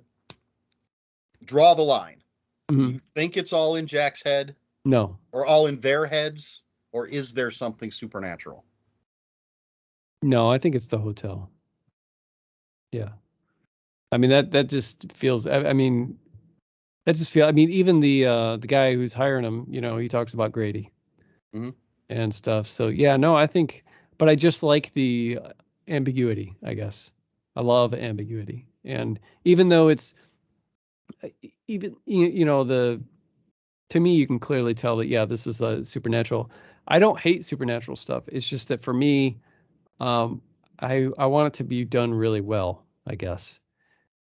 draw the line, do you think it's all in Jack's head? No. Or all in their heads? Or is there something supernatural? No, I think it's the hotel. Yeah. I mean, that just feels, even the guy who's hiring him, he talks about Grady and stuff. So yeah, no, but I just like the ambiguity, I guess. I love ambiguity. And even though it's, to me, you can clearly tell that, yeah, this is a supernatural. I don't hate supernatural stuff. It's just that for me, I want it to be done really well, I guess.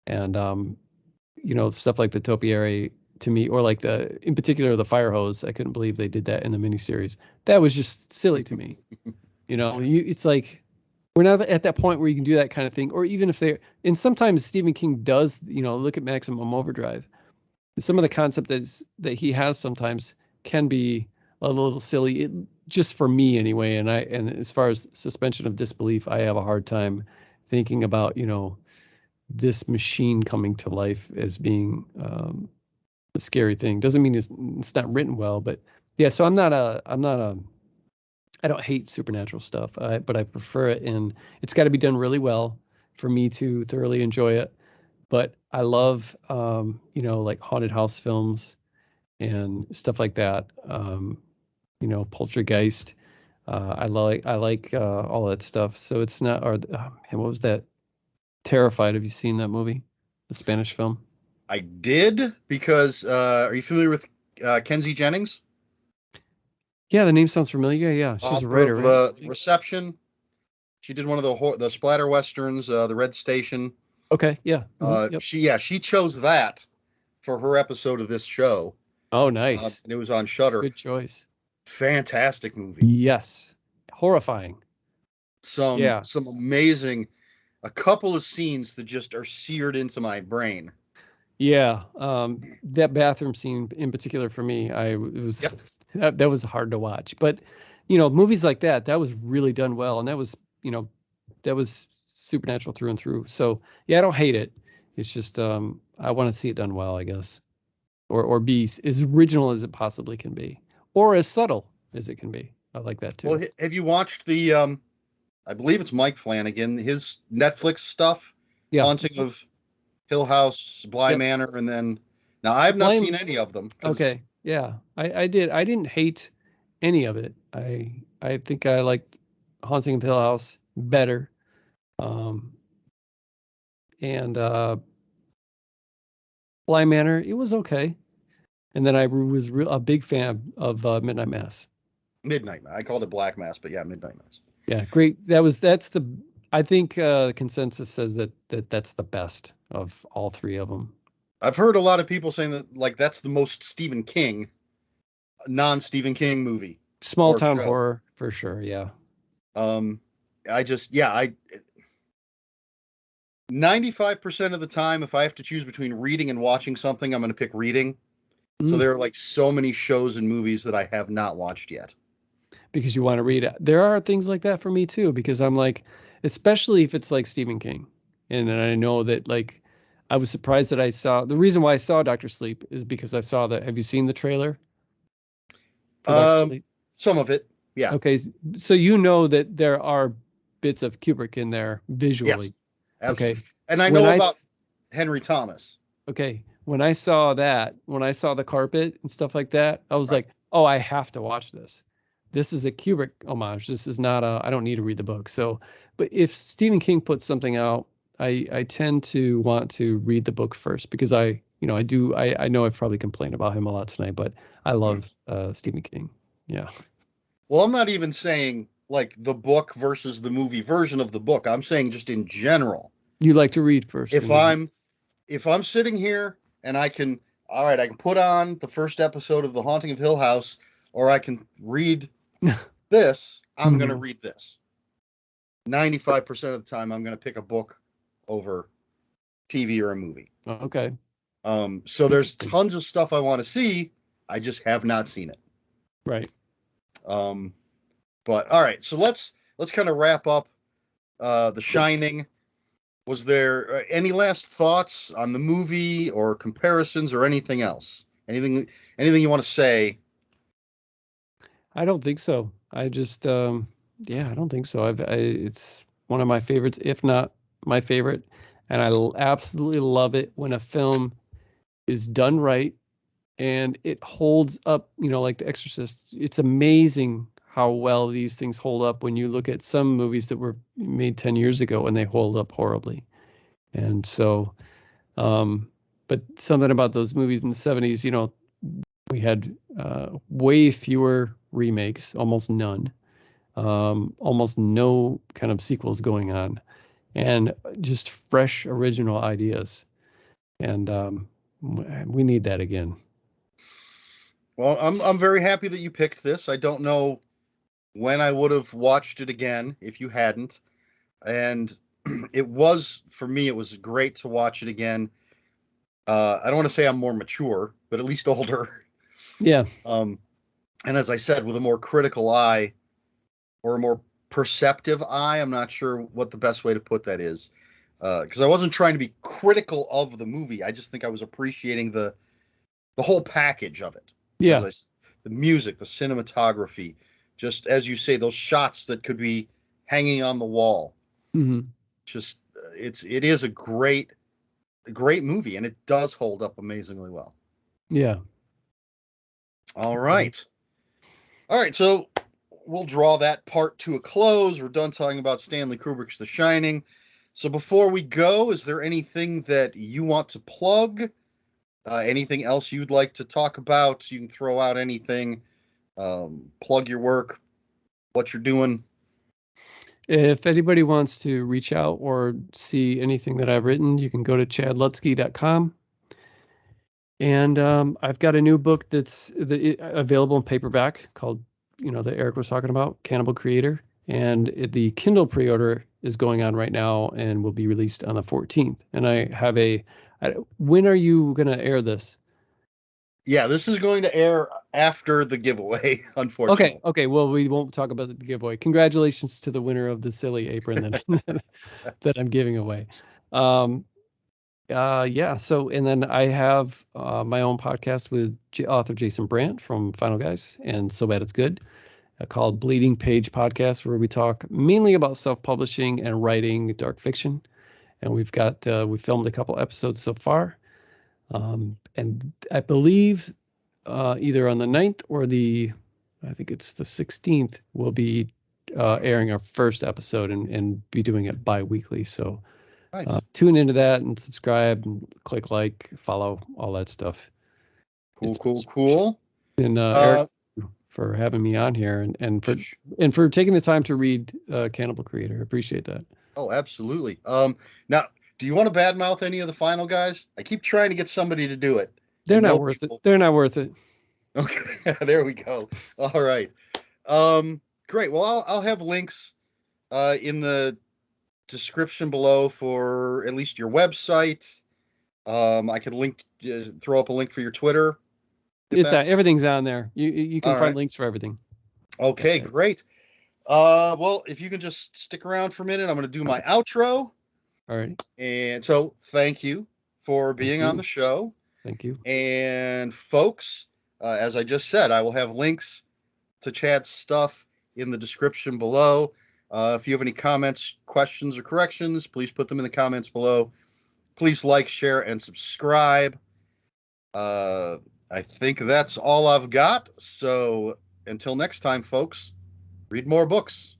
And stuff like the topiary to me, or like in particular, the fire hose. I couldn't believe they did that in the miniseries. That was just silly to me. It's like, we're not at that point where you can do that kind of thing, or even if and sometimes Stephen King does, look at Maximum Overdrive. Some of the concept that he has sometimes can be a little silly, just for me anyway. And as far as suspension of disbelief, I have a hard time thinking about, this machine coming to life as being a scary thing. Doesn't mean it's not written well, but yeah. So I don't hate supernatural stuff, but I prefer it, and it's got to be done really well for me to thoroughly enjoy it. But I love, like haunted house films and stuff like that. Poltergeist. I like all that stuff. So it's not. Or what was that? Terrified. Have you seen that movie? The Spanish film. I did, because are you familiar with Kenzie Jennings? Yeah, the name sounds familiar. Yeah, she's a writer, of right? the Reception. She did one of the splatter westerns, the Red Station. Okay, yeah. Yep. She chose that for her episode of this show. Oh, nice. And it was on Shudder. Good choice. Fantastic movie. Yes. Horrifying. Some amazing, a couple of scenes that just are seared into my brain. Yeah. That bathroom scene in particular for me, that was hard to watch. But, movies like that was really done well. And that was supernatural through and through. So yeah, I don't hate it. It's just, I want to see it done well, I guess. Or be as original as it possibly can be, or as subtle as it can be. I like that too. Well, have you watched the, I believe it's Mike Flanagan, his Netflix stuff? Yeah. Haunting of Hill House, Bly Manor, and then, now I have not seen any of them. Okay. Yeah, I did. I didn't hate any of it. I think I liked Haunting of Hill House better. And Bly Manor, it was okay. And then I was a big fan of Midnight Mass. Midnight Mass. I called it Black Mass, but yeah, Midnight Mass. Yeah, great. I think consensus says that's the best of all three of them. I've heard a lot of people saying that, like, that's the most Stephen King, non-Stephen King movie. Small town horror, for sure, yeah. 95% of the time, if I have to choose between reading and watching something, I'm going to pick reading. So there are like so many shows and movies that I have not watched yet. Because you want to read it. There are things like that for me too, because I'm like, especially if it's like Stephen King. And I know that, like, I was surprised that the reason why I saw Dr. Sleep is because I saw have you seen the trailer? Some of it. Yeah. Okay. So you know that there are bits of Kubrick in there visually. Yes, absolutely. Okay. And I know about Henry Thomas. Okay. When I saw the carpet and stuff like that, I was like, oh, I have to watch this. This is a Kubrick homage. This is not I don't need to read the book. So, but if Stephen King puts something out, I tend to want to read the book first, because I know I've probably complained about him a lot tonight, but I love Stephen King. Yeah. Well, I'm not even saying like the book versus the movie version of the book. I'm saying just in general. You like to read first. If I'm sitting here and I can put on the first episode of The Haunting of Hill House, or I can read this, I'm going to read this. 95% of the time, I'm going to pick a book over TV or a movie. Okay. So there's tons of stuff I want to see. I just have not seen it. Right. But all right, so let's kind of wrap up The Shining. Was there any last thoughts on the movie or comparisons or anything else? Anything you want to say? I don't think so. I just, I don't think so. It's one of my favorites, if not my favorite. And I absolutely love it when a film is done right and it holds up, like The Exorcist. It's amazing how well these things hold up when you look at some movies that were made 10 years ago and they hold up horribly. And so, but something about those movies in the 70s, we had way fewer remakes, almost none, almost no kind of sequels going on, and just fresh original ideas. And we need that again. Well, I'm very happy that you picked this. I don't know when I would have watched it again if you hadn't. And it was, for me, it was great to watch it again. I don't want to say I'm more mature, but at least older. Yeah. And as I said, with a more critical eye or a more perceptive eye, I'm not sure what the best way to put that is. Because I wasn't trying to be critical of the movie. I just think I was appreciating the whole package of it. Yeah. The music, the cinematography, just as you say, those shots that could be hanging on the wall. Mm-hmm. Just it is a great movie, and it does hold up amazingly well. Yeah. All right. So we'll draw that part to a close. We're done talking about Stanley Kubrick's The Shining. So before we go, is there anything that you want to plug? Anything else you'd like to talk about? You can throw out anything. Plug your work, what you're doing. If anybody wants to reach out or see anything that I've written, you can go to chadlutzke.com. And I've got a new book that's available in paperback called, that Eric was talking about, Cannibal Creator. And the Kindle pre-order is going on right now and will be released on the 14th. And I have when are you going to air this? Yeah, this is going to air after the giveaway, unfortunately. Okay. Well, we won't talk about the giveaway. Congratulations to the winner of the silly apron that I'm giving away. Yeah. So, and then I have my own podcast with author Jason Brandt from Final Guys and So Bad It's Good, called Bleeding Page Podcast, where we talk mainly about self-publishing and writing dark fiction. And we filmed a couple episodes so far. And I believe either on the 9th or I think it's the 16th, we'll be airing our first episode and be doing it bi-weekly. So Nice. tune into that and subscribe and click like, follow, all that stuff. Cool. And Eric, for having me on here and for taking the time to read Cannibal Creator. I appreciate that. Oh, absolutely. Now, do you want to badmouth any of the Final Guys? I keep trying to get somebody to do it. They're not worth it. They're not worth it. Okay, there we go. All right. Great. Well, I'll have links in the description below for at least your website. I could throw up a link for your Twitter. Everything's on there. You can find links for everything. Okay, great. Well, if you can just stick around for a minute, I'm going to do my outro. All right. And so thank you for being on the show. Thank you. And folks, as I just said, I will have links to Chad's stuff in the description below. If you have any comments, questions, or corrections, please put them in the comments below. Please like, share, and subscribe. I think that's all I've got. So until next time, folks, read more books.